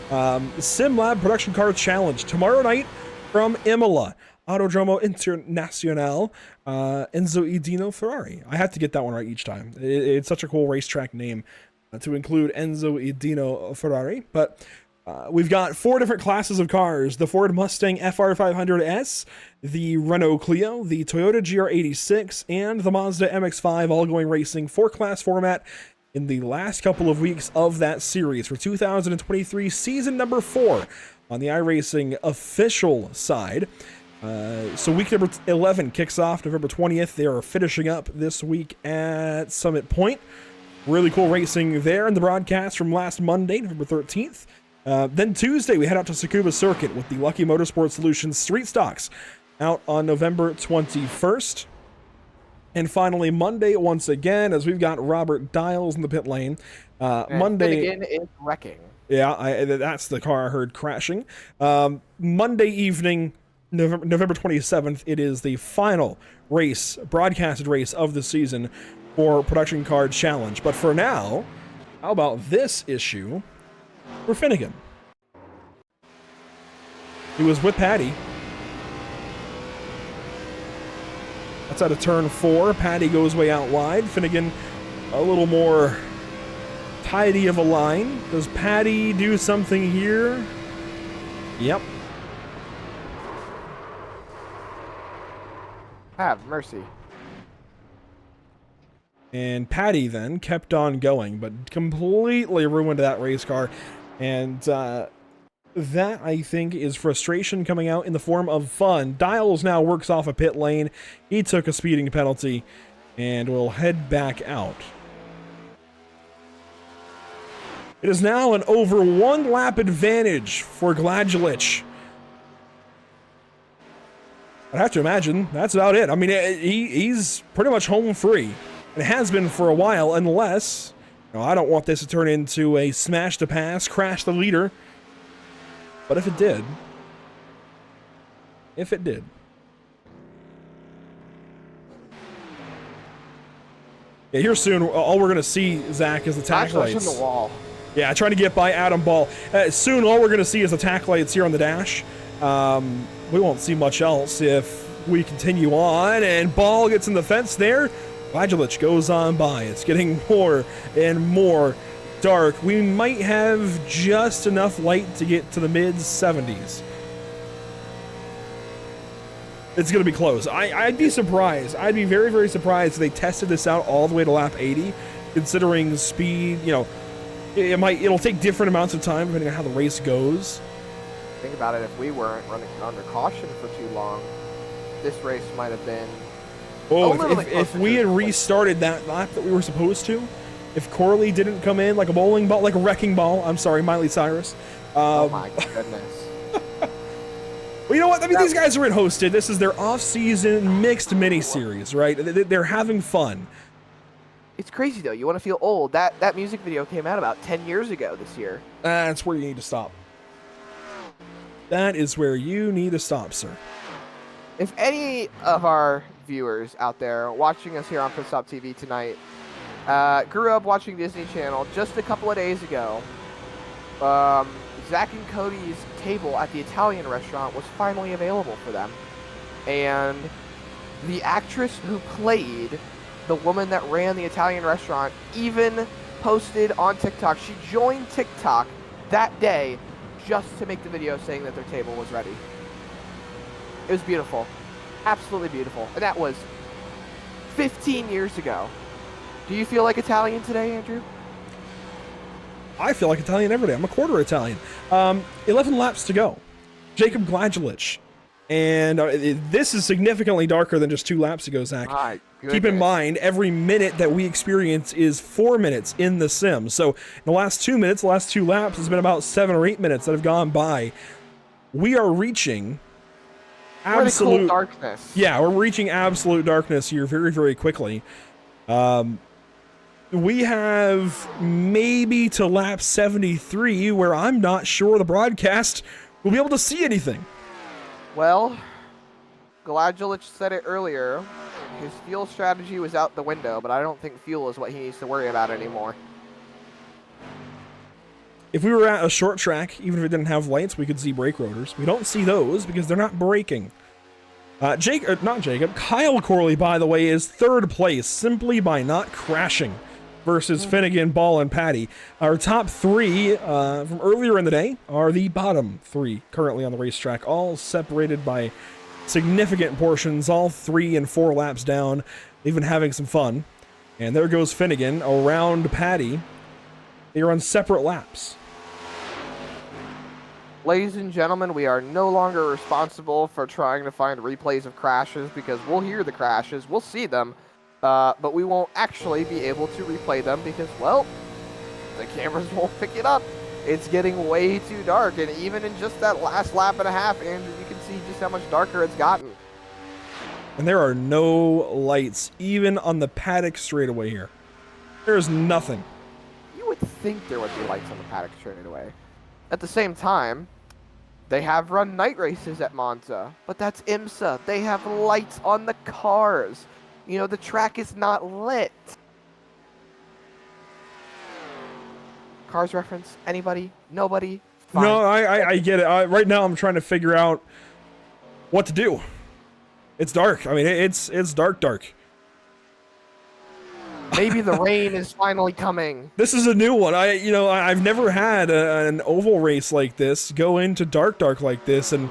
SimLab Production Car Challenge tomorrow night from Imola. Autodromo Internazionale, Enzo Edino Ferrari. I have to get that one right each time. It's such a cool racetrack name to include Enzo Edino Ferrari. But we've got 4 different classes of cars: the Ford Mustang FR500S, the Renault Clio, the Toyota GR86, and the Mazda MX-5, all going racing 4-class format in the last couple of weeks of that series for 2023 season number 4 on the iRacing official side. So week number 11 kicks off November 20th. They are finishing up this week at Summit Point. Really cool racing there in the broadcast from last Monday, November 13th. Then Tuesday, we head out to Tsukuba Circuit with the Lucky Motorsport Solutions Street Stocks out on November 21st. And finally, Monday, once again, as we've got Robert Dials in the pit lane. Monday again is wrecking. Yeah, that's the car I heard crashing. Monday evening, November 27th, it is the final race, broadcasted race of the season for Production Car Challenge. But for now, how about this issue for Finnegan. He was with Patty. That's out of turn 4. Patty goes way out wide. Finnegan a little more tidy of a line. Does Patty do something here? Yep. Have mercy. And Patty then kept on going, but completely ruined that race car. And that, I think, is frustration coming out in the form of fun. Dials now works off a pit lane. He took a speeding penalty and will head back out. It is now an over 1 lap advantage for Gladulich. I'd have to imagine that's about it. I mean, he's pretty much home free. And it has been for a while, unless... I don't want this to turn into a smash to pass, crash the leader. But if it did... Yeah, here soon, all we're going to see, Zach, is the tack lights. On the wall. Yeah, trying to get by Adam Ball. Soon, all we're going to see is the tack lights here on the dash. We won't see much else if we continue on. And Ball gets in the fence there. Gladulich goes on by. It's getting more and more dark. We might have just enough light to get to the mid-70s. It's going to be close. I'd be surprised. I'd be very, very surprised if they tested this out all the way to lap 80, considering speed, it'll take different amounts of time depending on how the race goes. Think about it, if we weren't running under caution for too long, this race might have been... Oh, if we had restarted that lap that we were supposed to, if Corley didn't come in like a bowling ball, like a wrecking ball, I'm sorry, Miley Cyrus. Oh my goodness. Well, you know what? I mean, these guys are in hosted. This is their off-season mixed mini-series, right? They're having fun. It's crazy, though. You want to feel old. That music video came out about 10 years ago this year. That's where you need to stop. That is where you need to stop, sir. If any of our viewers out there watching us here on Pit Stop TV tonight grew up watching Disney Channel just a couple of days ago, Zach and Cody's table at the Italian restaurant was finally available for them. And the actress who played the woman that ran the Italian restaurant even posted on TikTok. She joined TikTok that day just to make the video saying that their table was ready. It was beautiful. Absolutely beautiful. And that was 15 years ago. Do you feel like Italian today, Andrew? I feel like Italian every day. I'm a quarter Italian. 11 laps to go. Jacob Gladulich. And this is significantly darker than just 2 laps ago, Zach. My goodness. Keep in mind, every minute that we experience is 4 minutes in the sim. So in the last 2 minutes, the last 2 laps, has been about 7 or 8 minutes that have gone by. We are reaching absolute darkness. Yeah, we're reaching absolute darkness here very, very quickly. We have maybe to lap 73 where I'm not sure the broadcast will be able to see anything. Well, Gladulich said it earlier. His fuel strategy was out the window, but I don't think fuel is what he needs to worry about anymore. If we were at a short track, even if it didn't have lights, we could see brake rotors. We don't see those because they're not braking. Kyle Corley, by the way, is 3rd place simply by not crashing versus Finnegan, Ball, and Patty. Our top 3 from earlier in the day are the bottom 3 currently on the racetrack, all separated by significant portions, all 3 and 4 laps down, even having some fun. And there goes Finnegan around Patty. They are on separate laps. Ladies and gentlemen, we are no longer responsible for trying to find replays of crashes because we'll hear the crashes, we'll see them, but we won't actually be able to replay them because, well, the cameras won't pick it up. It's getting way too dark, and even in just that last lap and a half, Andrew, you can see just how much darker it's gotten. And there are no lights, even on the paddock straightaway here. There's nothing. You would think there would be lights on the paddock straightaway. At the same time, they have run night races at Monza, but that's IMSA. They have lights on the cars. You know, the track is not lit. Cars reference? Anybody? Nobody? Fine. No, I get it. Right now, I'm trying to figure out what to do. It's dark. I mean, it's dark. Maybe the rain is finally coming. This is a new one. I've never had an oval race like this go into dark like this, and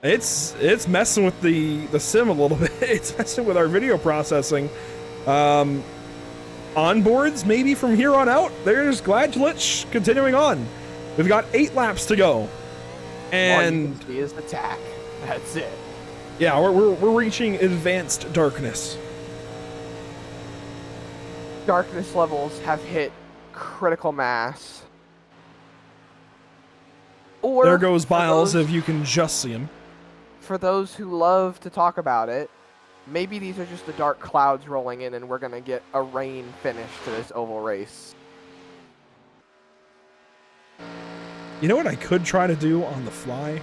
it's messing with the sim a little bit. It's messing with our video processing. Onboards, maybe from here on out. There's Gladlich continuing on. We've got 8 laps to go, and all you can see is attack. That's it. Yeah, we're reaching advanced darkness. Darkness levels have hit critical mass. Or there goes Biles, if you can just see him. For those who love to talk about it, maybe these are just the dark clouds rolling in and we're going to get a rain finish to this oval race. You know what I could try to do on the fly?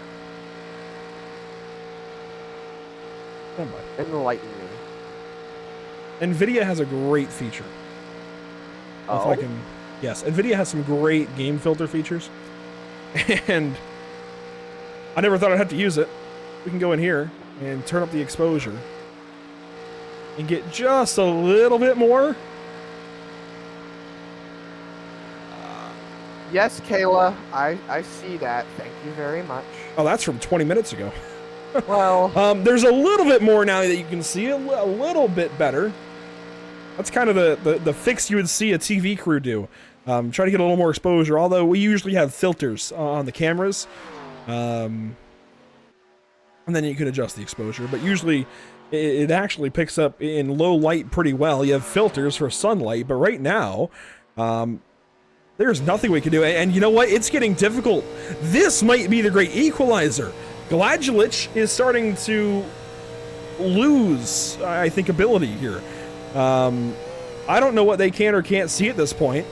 Enlighten me. NVIDIA has a great feature. If I can, yes, NVIDIA has some great game filter features, and I never thought I'd have to use it. We can go in here and turn up the exposure and get just a little bit more. Yes, Kayla, I see that. Thank you very much. Oh, that's from 20 minutes ago. Well, there's a little bit more now that you can see, a little bit better. That's kind of the fix you would see a TV crew do. Try to get a little more exposure, although we usually have filters on the cameras. And then you can adjust the exposure, but usually it actually picks up in low light pretty well. You have filters for sunlight, but right now, there's nothing we can do. And you know what? It's getting difficult. This might be the great equalizer. Gladlich is starting to lose, I think, ability here. I don't know what they can or can't see at this point.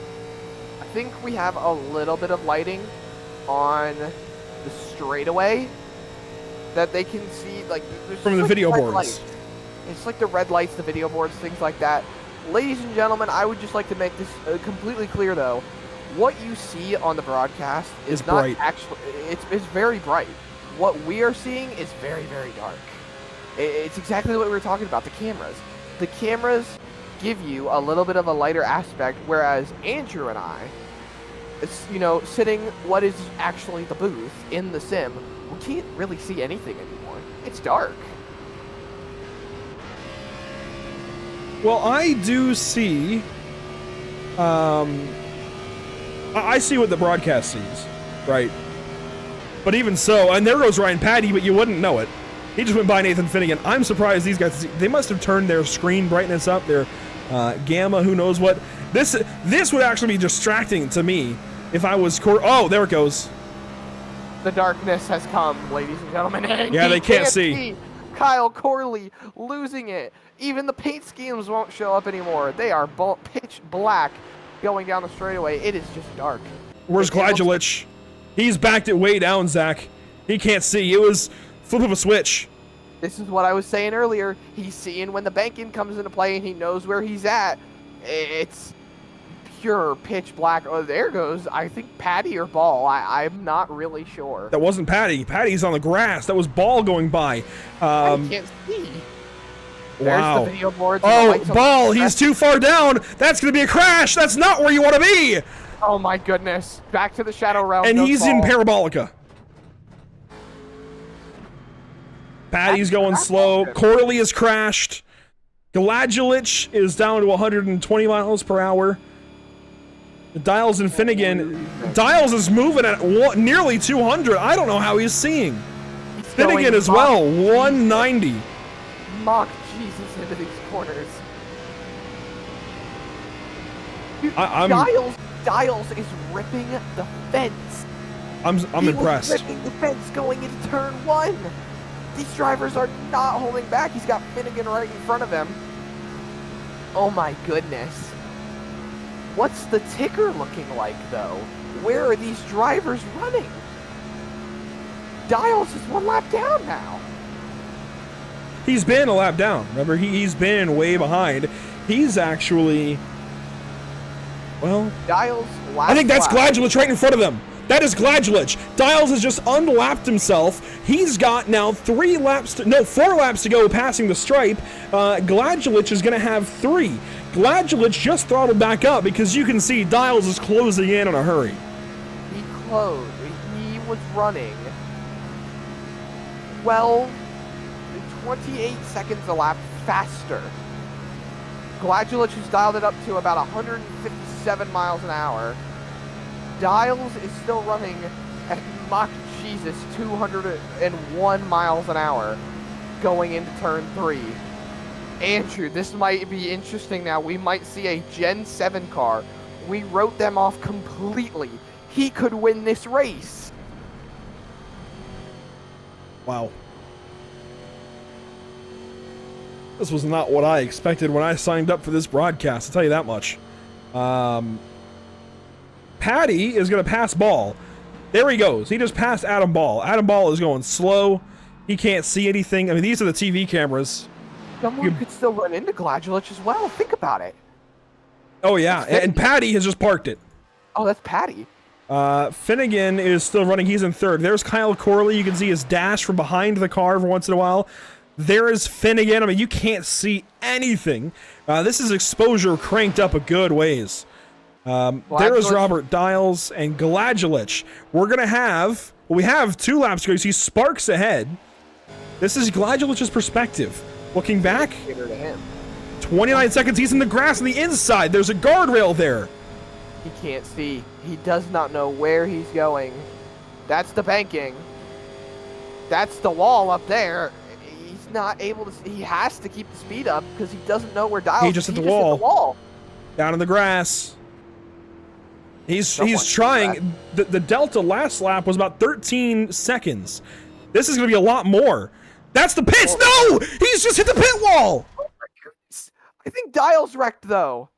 I think we have a little bit of lighting on the straightaway that they can see, like from the like video red boards. Lights. It's like the red lights, the video boards, things like that. Ladies and gentlemen, I would just like to make this completely clear, though. What you see on the broadcast is not bright. actually. It's very bright. What we are seeing is very, very dark. It's exactly what we were talking about. The cameras give you a little bit of a lighter aspect, whereas Andrew and I, sitting what is actually the booth in the sim, we can't really see anything anymore. It's dark. Well, I do see. I see what the broadcast sees, right? But even so, and there goes Ryan Patty, but you wouldn't know it. He just went by Nathan Finnegan. I'm surprised these guys, they must have turned their screen brightness up, their gamma, who knows what. This would actually be distracting to me if I was... Oh, there it goes. The darkness has come, ladies and gentlemen. And yeah, they can't see. Kyle Corley losing it. Even the paint schemes won't show up anymore. They are pitch black going down the straightaway. It is just dark. Where's Gladlich? He's backed it way down, Zach. He can't see. It was flip of a switch. This is what I was saying earlier. He's seeing when the banking comes into play and he knows where he's at. It's pure pitch black. Oh, there goes, I think, Patty or Ball. I'm not really sure. That wasn't Patty. Patty's on the grass. That was Ball going by. I can't see. Wow. There's the video boards. Oh, Ball, he's too far down. That's going to be a crash. That's not where you want to be. Oh, my goodness. Back to the Shadow Realm. And he's in Parabolica. Patty's going slow. Corley has crashed. Gladlich is down to 120 miles per hour. Dials and Finnegan. Dials is moving at nearly 200. I don't know how he's seeing. Finnegan as well, 190. Mock Jesus into these corners. Dude, Dials is ripping the fence. I'm impressed. Was ripping the fence going into turn 1. These drivers are not holding back. He's got Finnegan right in front of him. Oh my goodness. What's the ticker looking like, though? Where are these drivers running? Dials is 1 lap down now. He's been a lap down. Remember, he's been way behind. He's actually Well, Dials last I think that's lap. Gladulich right in front of them. That is Gladulich. Dials has just unlapped himself. He's got now 4 laps to go passing the stripe. Gladulich is going to have 3. Gladulich just throttled back up because you can see Dials is closing in a hurry. He closed. He was running 28 seconds a lap faster. Gladulich has dialed it up to about 157 miles an hour. Dials is still running at Mach Jesus 201 miles an hour going into turn 3. Andrew, this might be interesting now. We might see a Gen 7 car. We wrote them off completely. He could win this race. Wow. This was not what I expected when I signed up for this broadcast, I'll tell you that much. Patty is going to pass Ball. There he goes. He just passed Adam Ball. Adam Ball is going slow. He can't see anything. I mean, these are the TV cameras. Someone could still run into Gladulich as well. Think about it. Oh, yeah. And Patty has just parked it. Oh, that's Patty. Finnegan is still running. He's in 3rd. There's Kyle Corley. You can see his dash from behind the car every once in a while. There is Finnegan. I mean, you can't see anything. This is exposure cranked up a good ways. There is Robert Dials and Gladulich. We're going to have... Well, we have 2 laps to go. You see Sparks ahead. This is Gladulich's perspective. Looking back, 29 seconds. He's in the grass on the inside. There's a guardrail there. He can't see. He does not know where he's going. That's the banking. That's the wall up there. He's not able to see. He has to keep the speed up because he doesn't know where Dials is. He just hit the wall. Down in the grass. He's trying. The delta last lap was about 13 seconds. This is going to be a lot more. That's the pits. No! He's just hit the pit wall. Oh my goodness. I think Dials wrecked, though.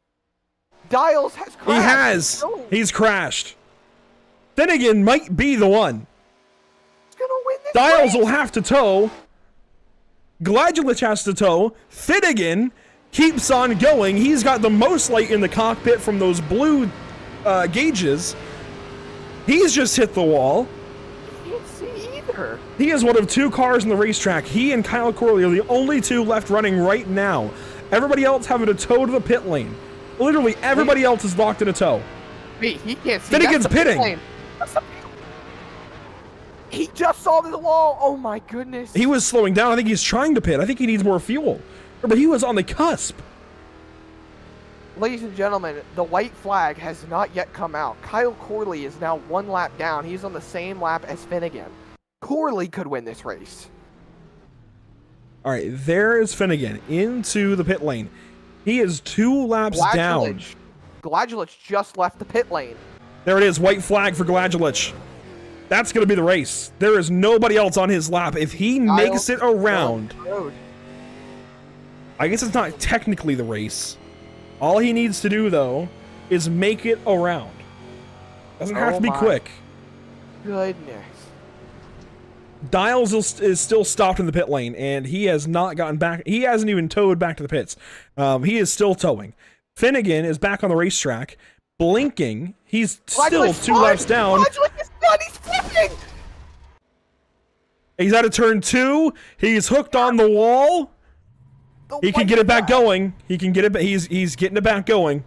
Dials has crashed. He has. No. He's crashed. Finnegan might be the one. He's going to win this Dials race. will have to tow. Gladulich has to tow. Finnegan keeps on going. He's got the most light in the cockpit from those blue gauges. He's just hit the wall. He can't see either. He is one of 2 cars in the racetrack. He and Kyle Corley are the only 2 left running right now. Everybody else having a tow to the pit lane. Literally everybody else is locked in a tow. Wait, he can't see. Finnegan's pitting. He just saw the wall. Oh my goodness. He was slowing down. I think he's trying to pit. I think he needs more fuel. But he was on the cusp. Ladies and gentlemen, the white flag has not yet come out. Kyle Corley is now 1 lap down. He's on the same lap as Finnegan. Corley could win this race. All right, there is Finnegan into the pit lane. He is 2 laps down. Gladulich just left the pit lane. There it is, white flag for Gladulich. That's going to be the race. There is nobody else on his lap. If he makes it around, I guess it's not technically the race. All he needs to do, though, is make it around. Doesn't have to be quick. Goodness. Dials is still stopped in the pit lane, and he has not gotten back. He hasn't even towed back to the pits. He is still towing. Finnegan is back on the racetrack, blinking. He's still 2 laps down. He's flipping. He's out of turn 2. He's hooked on the wall. He can get it back going. He can get it. He's getting it back going.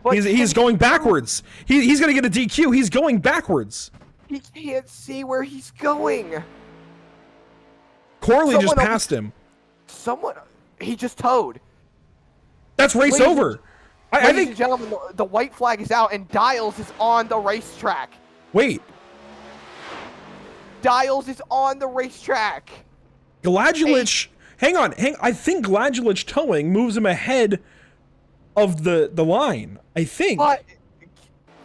He's going backwards. He's gonna get a DQ. He's going backwards. He can't see where he's going. Corley just passed him. He just towed. That's race over. I think, gentlemen, the white flag is out and Dials is on the racetrack. Wait. Dials is on the racetrack. Gladulich. Hang on. I think Gladulich towing moves him ahead of the line. I think. But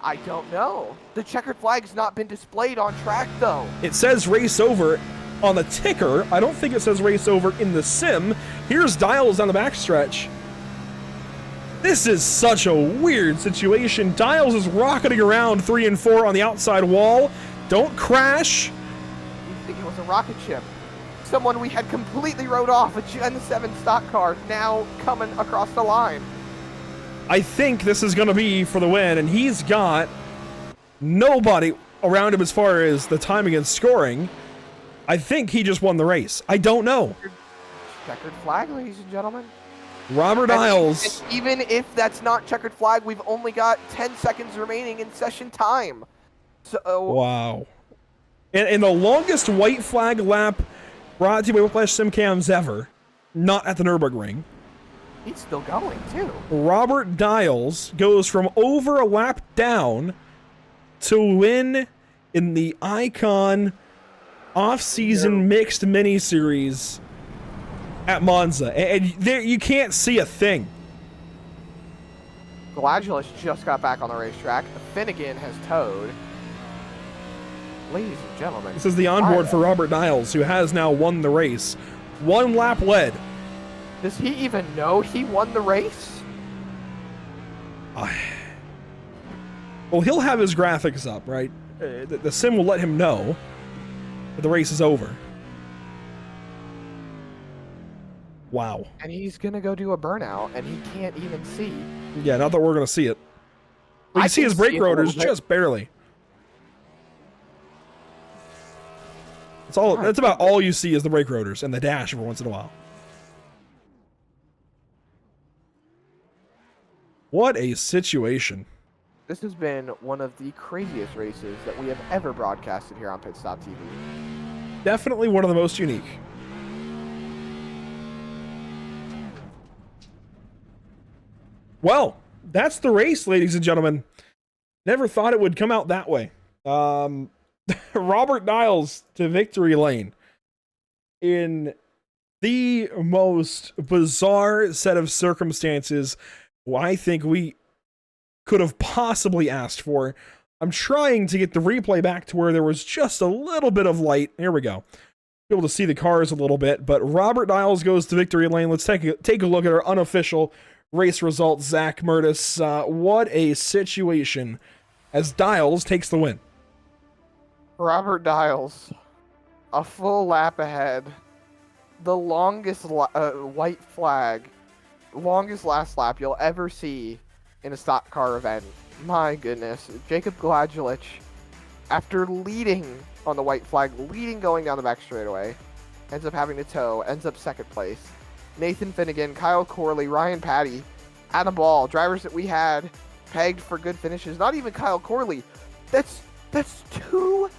I don't know. The checkered flag has not been displayed on track, though. It says race over on the ticker. I don't think it says race over in the sim. Here's Dials on the backstretch. This is such a weird situation. Dials is rocketing around 3 and 4 on the outside wall. Don't crash. You think it was a rocket ship? Someone we had completely wrote off, a Gen 7 stock car, now coming across the line. I think this is going to be for the win, and he's got nobody around him as far as the timing and scoring. I think he just won the race. I don't know. Checkered flag, ladies and gentlemen. Robert Isles. And even if that's not checkered flag, we've only got 10 seconds remaining in session time. So wow. And the longest white flag lap brought to you by Whiplash SimCams ever, not at the Nürburgring. He's still going, too. Robert Dials goes from over a lap down to win in the Icon off-season mixed mini-series at Monza. And there, you can't see a thing. Gladulus just got back on the racetrack. Finnegan has towed. Ladies and gentlemen. This is the onboard for Robert Dials, who has now won the race. 1 lap led. Does he even know he won the race? Well, he'll have his graphics up, right? The sim will let him know that the race is over. Wow. And he's going to go do a burnout, and he can't even see. Yeah, not that we're going to see it. But you see his brake rotors just barely. That's about all you see is the brake rotors and the dash every once in a while. What a situation. This has been one of the craziest races that we have ever broadcasted here on Pit Stop TV. Definitely one of the most unique. Well, that's the race, ladies and gentlemen. Never thought it would come out that way. Robert Dials to victory lane in the most bizarre set of circumstances I think we could have possibly asked for. I'm trying to get the replay back to where there was just a little bit of light. Here we go. Be able to see the cars a little bit, but Robert Dials goes to victory lane. Let's take a look at our unofficial race results. Zach Murtis, what a situation as Dials takes the win. Robert Dials, a full lap ahead, the longest white flag, longest last lap you'll ever see in a stock car event. My goodness. Jacob Gladulus, after leading on the white flag, going down the back straightaway, ends up having to tow, ends up second place. Nathan Finnegan, Kyle Corley, Ryan Patty, Adam Ball, drivers that we had pegged for good finishes. Not even Kyle Corley. That's 2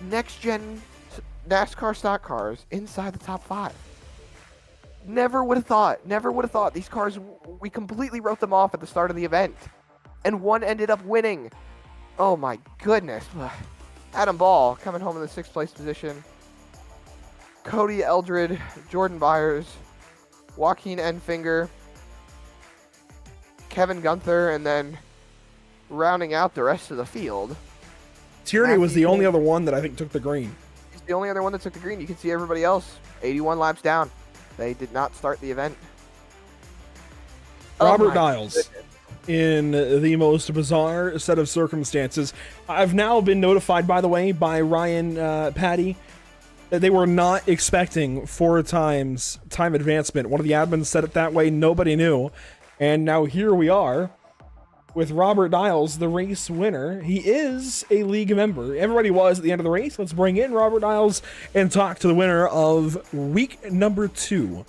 next-gen NASCAR stock cars inside the top 5. Never would have thought. These cars, we completely wrote them off at the start of the event. And one ended up winning. Oh my goodness. Adam Ball coming home in the 6th place position. Cody Eldred, Jordan Byers, Joaquin Enfinger, Kevin Gunther, and then rounding out the rest of the field. Tierney was the only other one that I think took the green. He's the only other one that took the green. You can see everybody else 81 laps down. They did not start the event. Robert Dials in the most bizarre set of circumstances. I've now been notified, by the way, by Ryan Patty that they were not expecting 4 times time advancement. One of the admins said it that way. Nobody knew. And now here we are with Robert Dials, the race winner. He is a league member. Everybody was at the end of the race. Let's bring in Robert Dials and talk to the winner of week number 2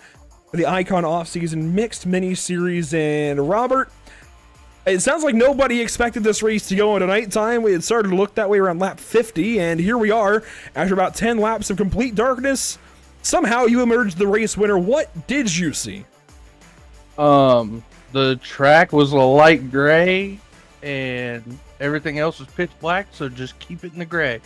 for the Icon Off-Season Mixed Mini-Series. And Robert, it sounds like nobody expected this race to go into nighttime. It started to look that way around lap 50, and here we are after about 10 laps of complete darkness. Somehow you emerged the race winner. What did you see? The track was a light gray, and everything else was pitch black, so just keep it in the gray.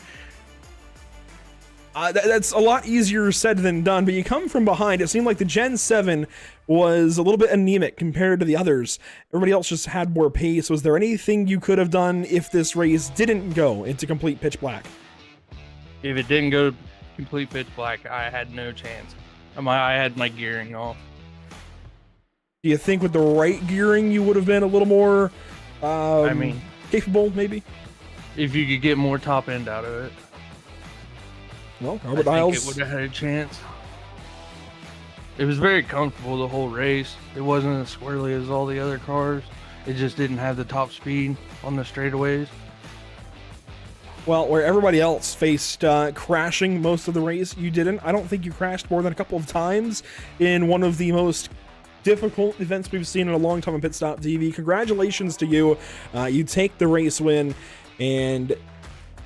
That's a lot easier said than done, but you come from behind. It seemed like the Gen 7 was a little bit anemic compared to the others. Everybody else just had more pace. Was there anything you could have done if this race didn't go into complete pitch black? If it didn't go complete pitch black, I had no chance. I had my gearing off. Do you think with the right gearing you would have been a little more capable, maybe? If you could get more top end out of it. Well, I Robert think Dials. it would have had a chance. It was very comfortable the whole race. It wasn't as squirrely as all the other cars. It just didn't have the top speed on the straightaways. Well, where everybody else faced crashing most of the race, you didn't. I don't think you crashed more than a couple of times in one of the most difficult events we've seen in a long time on Pit Stop TV. Congratulations to you. You take the race win, and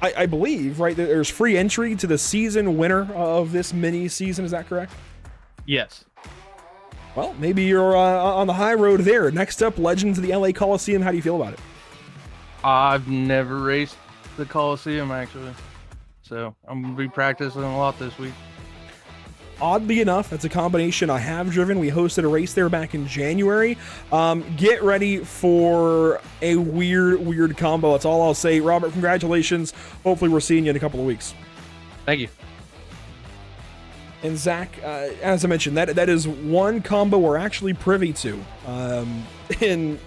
I believe, right, there's free entry to the season winner of this mini season. Is that correct? Yes. Well, maybe you're on the high road there. Next up, Legends of the LA Coliseum. How do you feel about it? I've never raced the Coliseum, actually. So I'm going to be practicing a lot this week. Oddly enough, that's a combination I have driven. We hosted a race there back in January. Get ready for a weird combo. That's all I'll say. Robert, congratulations. Hopefully we're seeing you in a couple of weeks. Thank you. And Zach, as I mentioned, that is one combo we're actually privy to. And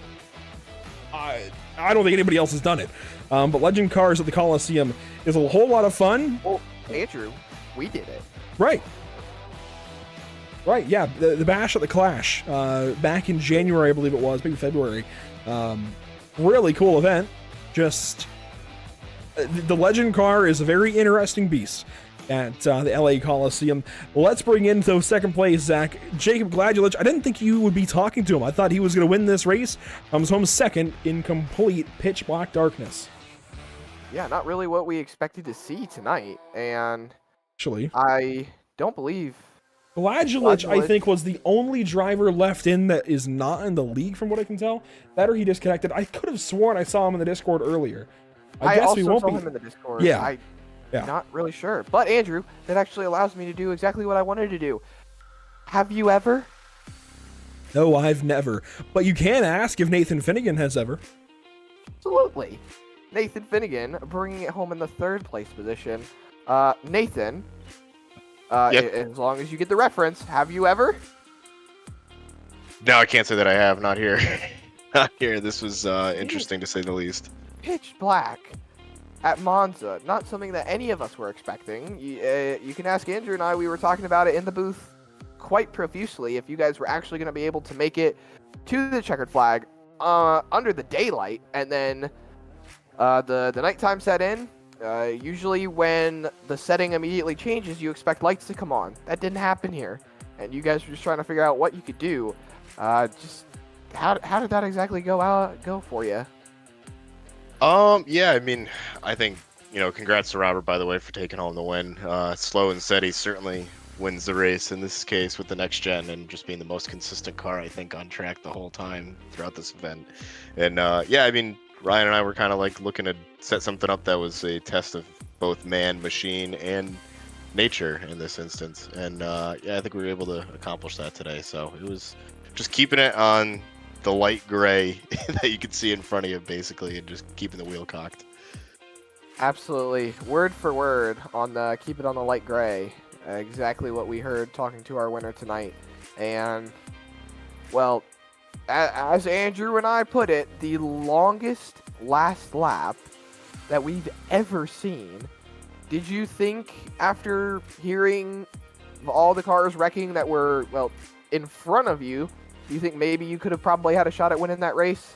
I don't think anybody else has done it. But Legend Cars at the Coliseum is a whole lot of fun. Well, Andrew, we did it. Right, yeah. The Bash at the Clash back in January, I believe it was, maybe February. Really cool event. Just the Legend car is a very interesting beast at the LA Coliseum. Let's bring in to second place, Zach. Jacob Gladulich. I didn't think you would be talking to him. I thought he was going to win this race. Comes home second in complete pitch black darkness. Yeah, not really what we expected to see tonight. And Actually, I don't believe Gladulich, I think, was the only driver left in that is not in the league, from what I can tell. That or he disconnected. I could have sworn I saw him in the Discord earlier. I guess also we won't saw be. him in the Discord. Yeah. I'm not really sure. But Andrew, that actually allows me to do exactly what I wanted to do. Have you ever? No, I've never. But you can ask if Nathan Finnegan has ever. Absolutely. Nathan Finnegan bringing it home in the third place position. Nathan, Yep. as long as you get the reference, have you ever? No, I can't say that I have. Not here. Not here. This was interesting to say the least. Pitch black at Monza. Not something that any of us were expecting. You can ask Andrew and I. We were talking about it in the booth quite profusely. If you guys were actually going to be able to make it to the checkered flag under the daylight, and then the nighttime set in. Usually when the setting immediately changes, you expect lights to come on. That didn't happen here. And you guys were just trying to figure out what you could do. Just how did that exactly go for you? Yeah, I mean, I think, congrats to Robert, by the way, for taking home the win. Slow and steady certainly wins the race in this case with the next gen, and just being the most consistent car, I think, on track the whole time throughout this event. And yeah, I mean, Ryan and I were kind of like looking to set something up that was a test of both man, machine, and nature in this instance. And yeah, I think we were able to accomplish that today. So it was just keeping it on the light gray that you could see in front of you, basically, and just keeping the wheel cocked. Absolutely, word for word on the keep it on the light gray. Exactly what we heard talking to our winner tonight. And well, as Andrew and I put it, the longest last lap that we've ever seen. Did you think, after hearing all the cars wrecking that were, well, in front of you, do you think maybe you could have probably had a shot at winning that race?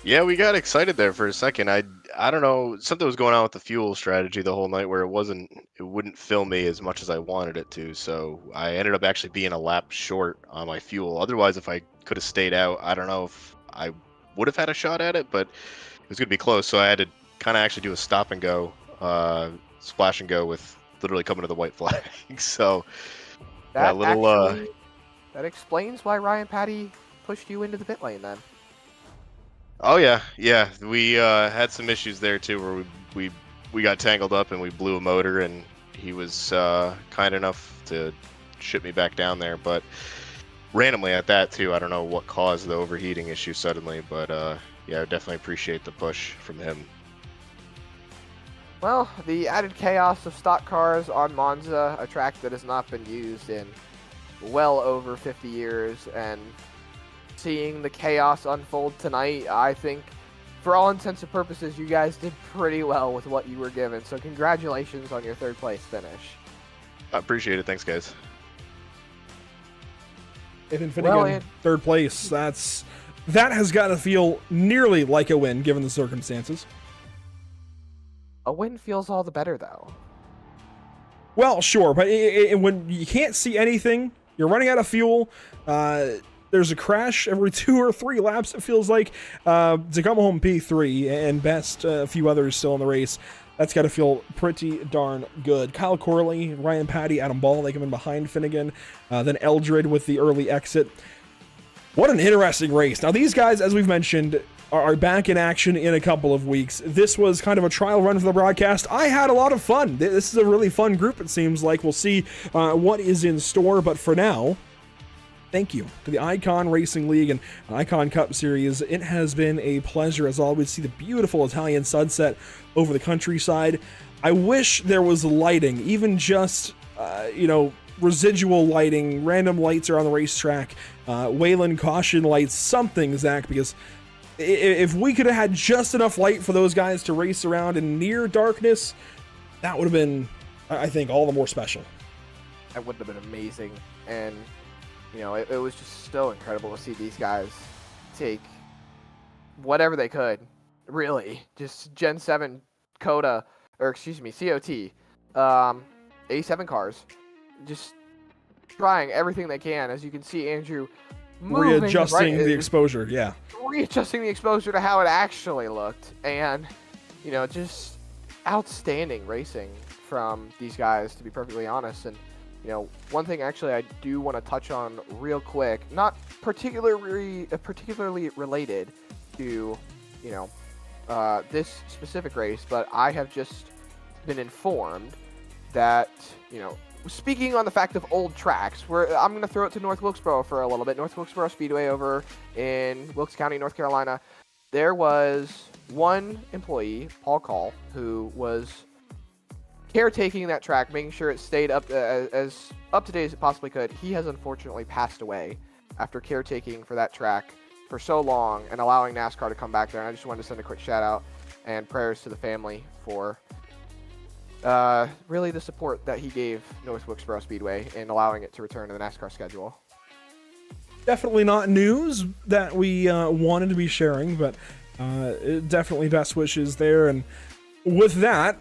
Yeah, we got excited there for a second. I don't know, something was going on with the fuel strategy the whole night where it wouldn't fill me as much as I wanted it to. So I ended up actually being a lap short on my fuel. Otherwise, if I could have stayed out, I don't know if I would have had a shot at it, but it was going to be close. So I had to kind of actually do a stop and go, splash and go with literally coming to the white flag. So That little that explains why Ryan Patty pushed you into the pit lane then. Oh yeah. We had some issues there too, where we got tangled up and we blew a motor, and he was kind enough to ship me back down there. But randomly at that too, I don't know what caused the overheating issue suddenly, but yeah, I definitely appreciate the push from him. Well, the added chaos of stock cars on Monza, a track that has not been used in well over 50 years, and seeing the chaos unfold tonight, I think, for all intents and purposes, you guys did pretty well with what you were given. So congratulations on your third place finish. I appreciate it. Thanks, guys. Nathan Finnegan, third place. That's That has got to feel nearly like a win given the circumstances. A win feels all the better, though. Well, sure, but when you can't see anything, you're running out of fuel. There's a crash every 2 or 3 laps, it feels like. To come home P3 and best a few others still in the race, that's got to feel pretty darn good. Kyle Corley, Ryan Patty, Adam Ball, they come in behind Finnegan. Then Eldred with the early exit. What an interesting race. Now, these guys, as we've mentioned, are back in action in a couple of weeks. This was kind of a trial run for the broadcast. I had a lot of fun. This is a really fun group, it seems like. We'll see what is in store, but for now, thank you to the Icon Racing League and Icon Cup Series. It has been a pleasure, as always, to see the beautiful Italian sunset over the countryside. I wish there was lighting, even just, residual lighting, random lights are on the racetrack, Wayland caution lights, something, Zach, because if we could have had just enough light for those guys to race around in near darkness, that would have been, I think, all the more special. That would have been amazing. And, it was just so incredible to see these guys take whatever they could, really. Just Gen 7 COTA, COT, 87 cars, just trying everything they can. As you can see, Andrew readjusting the exposure, readjusting the exposure to how it actually looked, and just outstanding racing from these guys, to be perfectly honest. And one thing actually I do want to touch on real quick, not particularly related to this specific race, but I have just been informed that speaking on the fact of old tracks, I'm going to throw it to North Wilkesboro for a little bit. North Wilkesboro Speedway over in Wilkes County, North Carolina. There was one employee, Paul Call, who was caretaking that track, making sure it stayed as up to date as it possibly could. He has unfortunately passed away after caretaking for that track for so long and allowing NASCAR to come back there. And I just wanted to send a quick shout out and prayers to the family for really the support that he gave North Wilkesboro Speedway in allowing it to return to the NASCAR schedule. Definitely not news that we wanted to be sharing, but definitely best wishes there. And with that,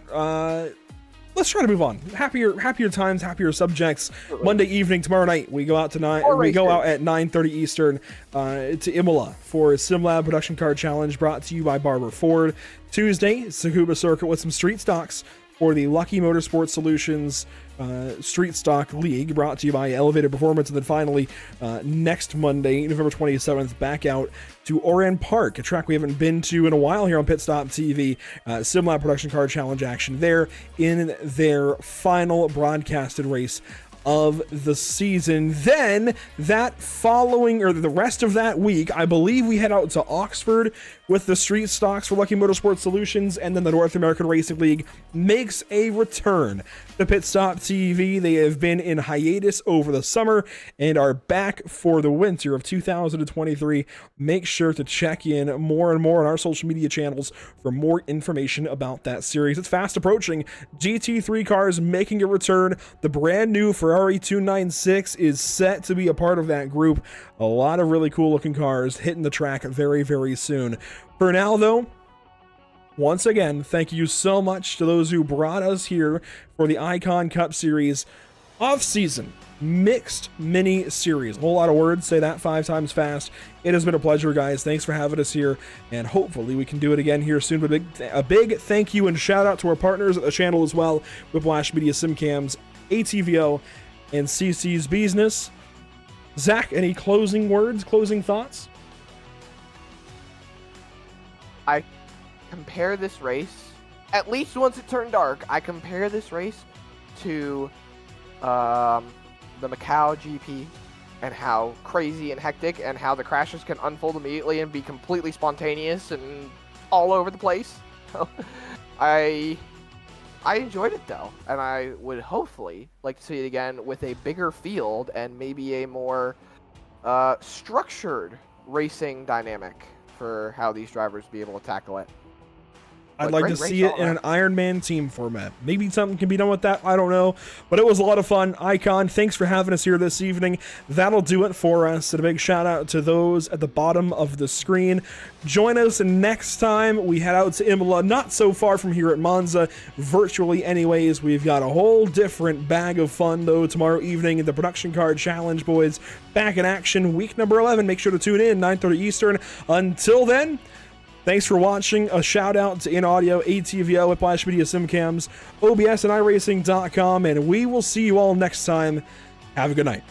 let's try to move on. Happier times, happier subjects. Absolutely. Monday evening, tomorrow night, we go out tonight. We go out at 9:30 Eastern to Imola for SimLab Production Car Challenge, brought to you by Barber Ford. Tuesday, Tsukuba Circuit with some street stocks for the Lucky Motorsports Solutions Street Stock League, brought to you by Elevated Performance. And then finally, next Monday, November 27th, back out to Oran Park, a track we haven't been to in a while here on Pit Stop TV. SimLab Production Car Challenge action there in their final broadcasted race of the season. Then that following, or the rest of that week, I believe we head out to Oxford with the street stocks for Lucky Motorsport Solutions, and then the North American Racing League makes a return to Pit Stop TV. They have been in hiatus over the summer and are back for the winter of 2023. Make sure to check in more and more on our social media channels for more information about that series. It's fast approaching. GT3 cars making a return. The brand new Ferrari 296 is set to be a part of that group. A lot of really cool looking cars hitting the track very, very soon. For now, though, once again, thank you so much to those who brought us here for the Icon Cup Series off-season mixed mini series. A whole lot of words, say that 5 times fast. It has been a pleasure, guys. Thanks for having us here, and hopefully we can do it again here soon. But a big thank you and shout out to our partners at the channel as well, Whiplash Media, SimCams, ATVO, and CC's Business. Zach, any closing words, closing thoughts? I compare this race, at least once it turned dark, I compare this race to the Macau GP and how crazy and hectic and how the crashes can unfold immediately and be completely spontaneous and all over the place. I enjoyed it though, and I would hopefully like to see it again with a bigger field and maybe a more structured racing dynamic for how these drivers be able to tackle it. I'd But like great to race see it all in an around. Iron Man team format. Maybe something can be done with that. I don't know. But it was a lot of fun. Icon, thanks for having us here this evening. That'll do it for us. And a big shout out to those at the bottom of the screen. Join us next time we head out to Imola, not so far from here at Monza, virtually anyways. We've got a whole different bag of fun, though, tomorrow evening in the Production Card Challenge, boys. Back in action, week number 11. Make sure to tune in, 9:30 Eastern. Until then, thanks for watching. A shout out to In Audio, ATVL, Whiplash Media Simcams, OBS, and iRacing.com, and we will see you all next time. Have a good night.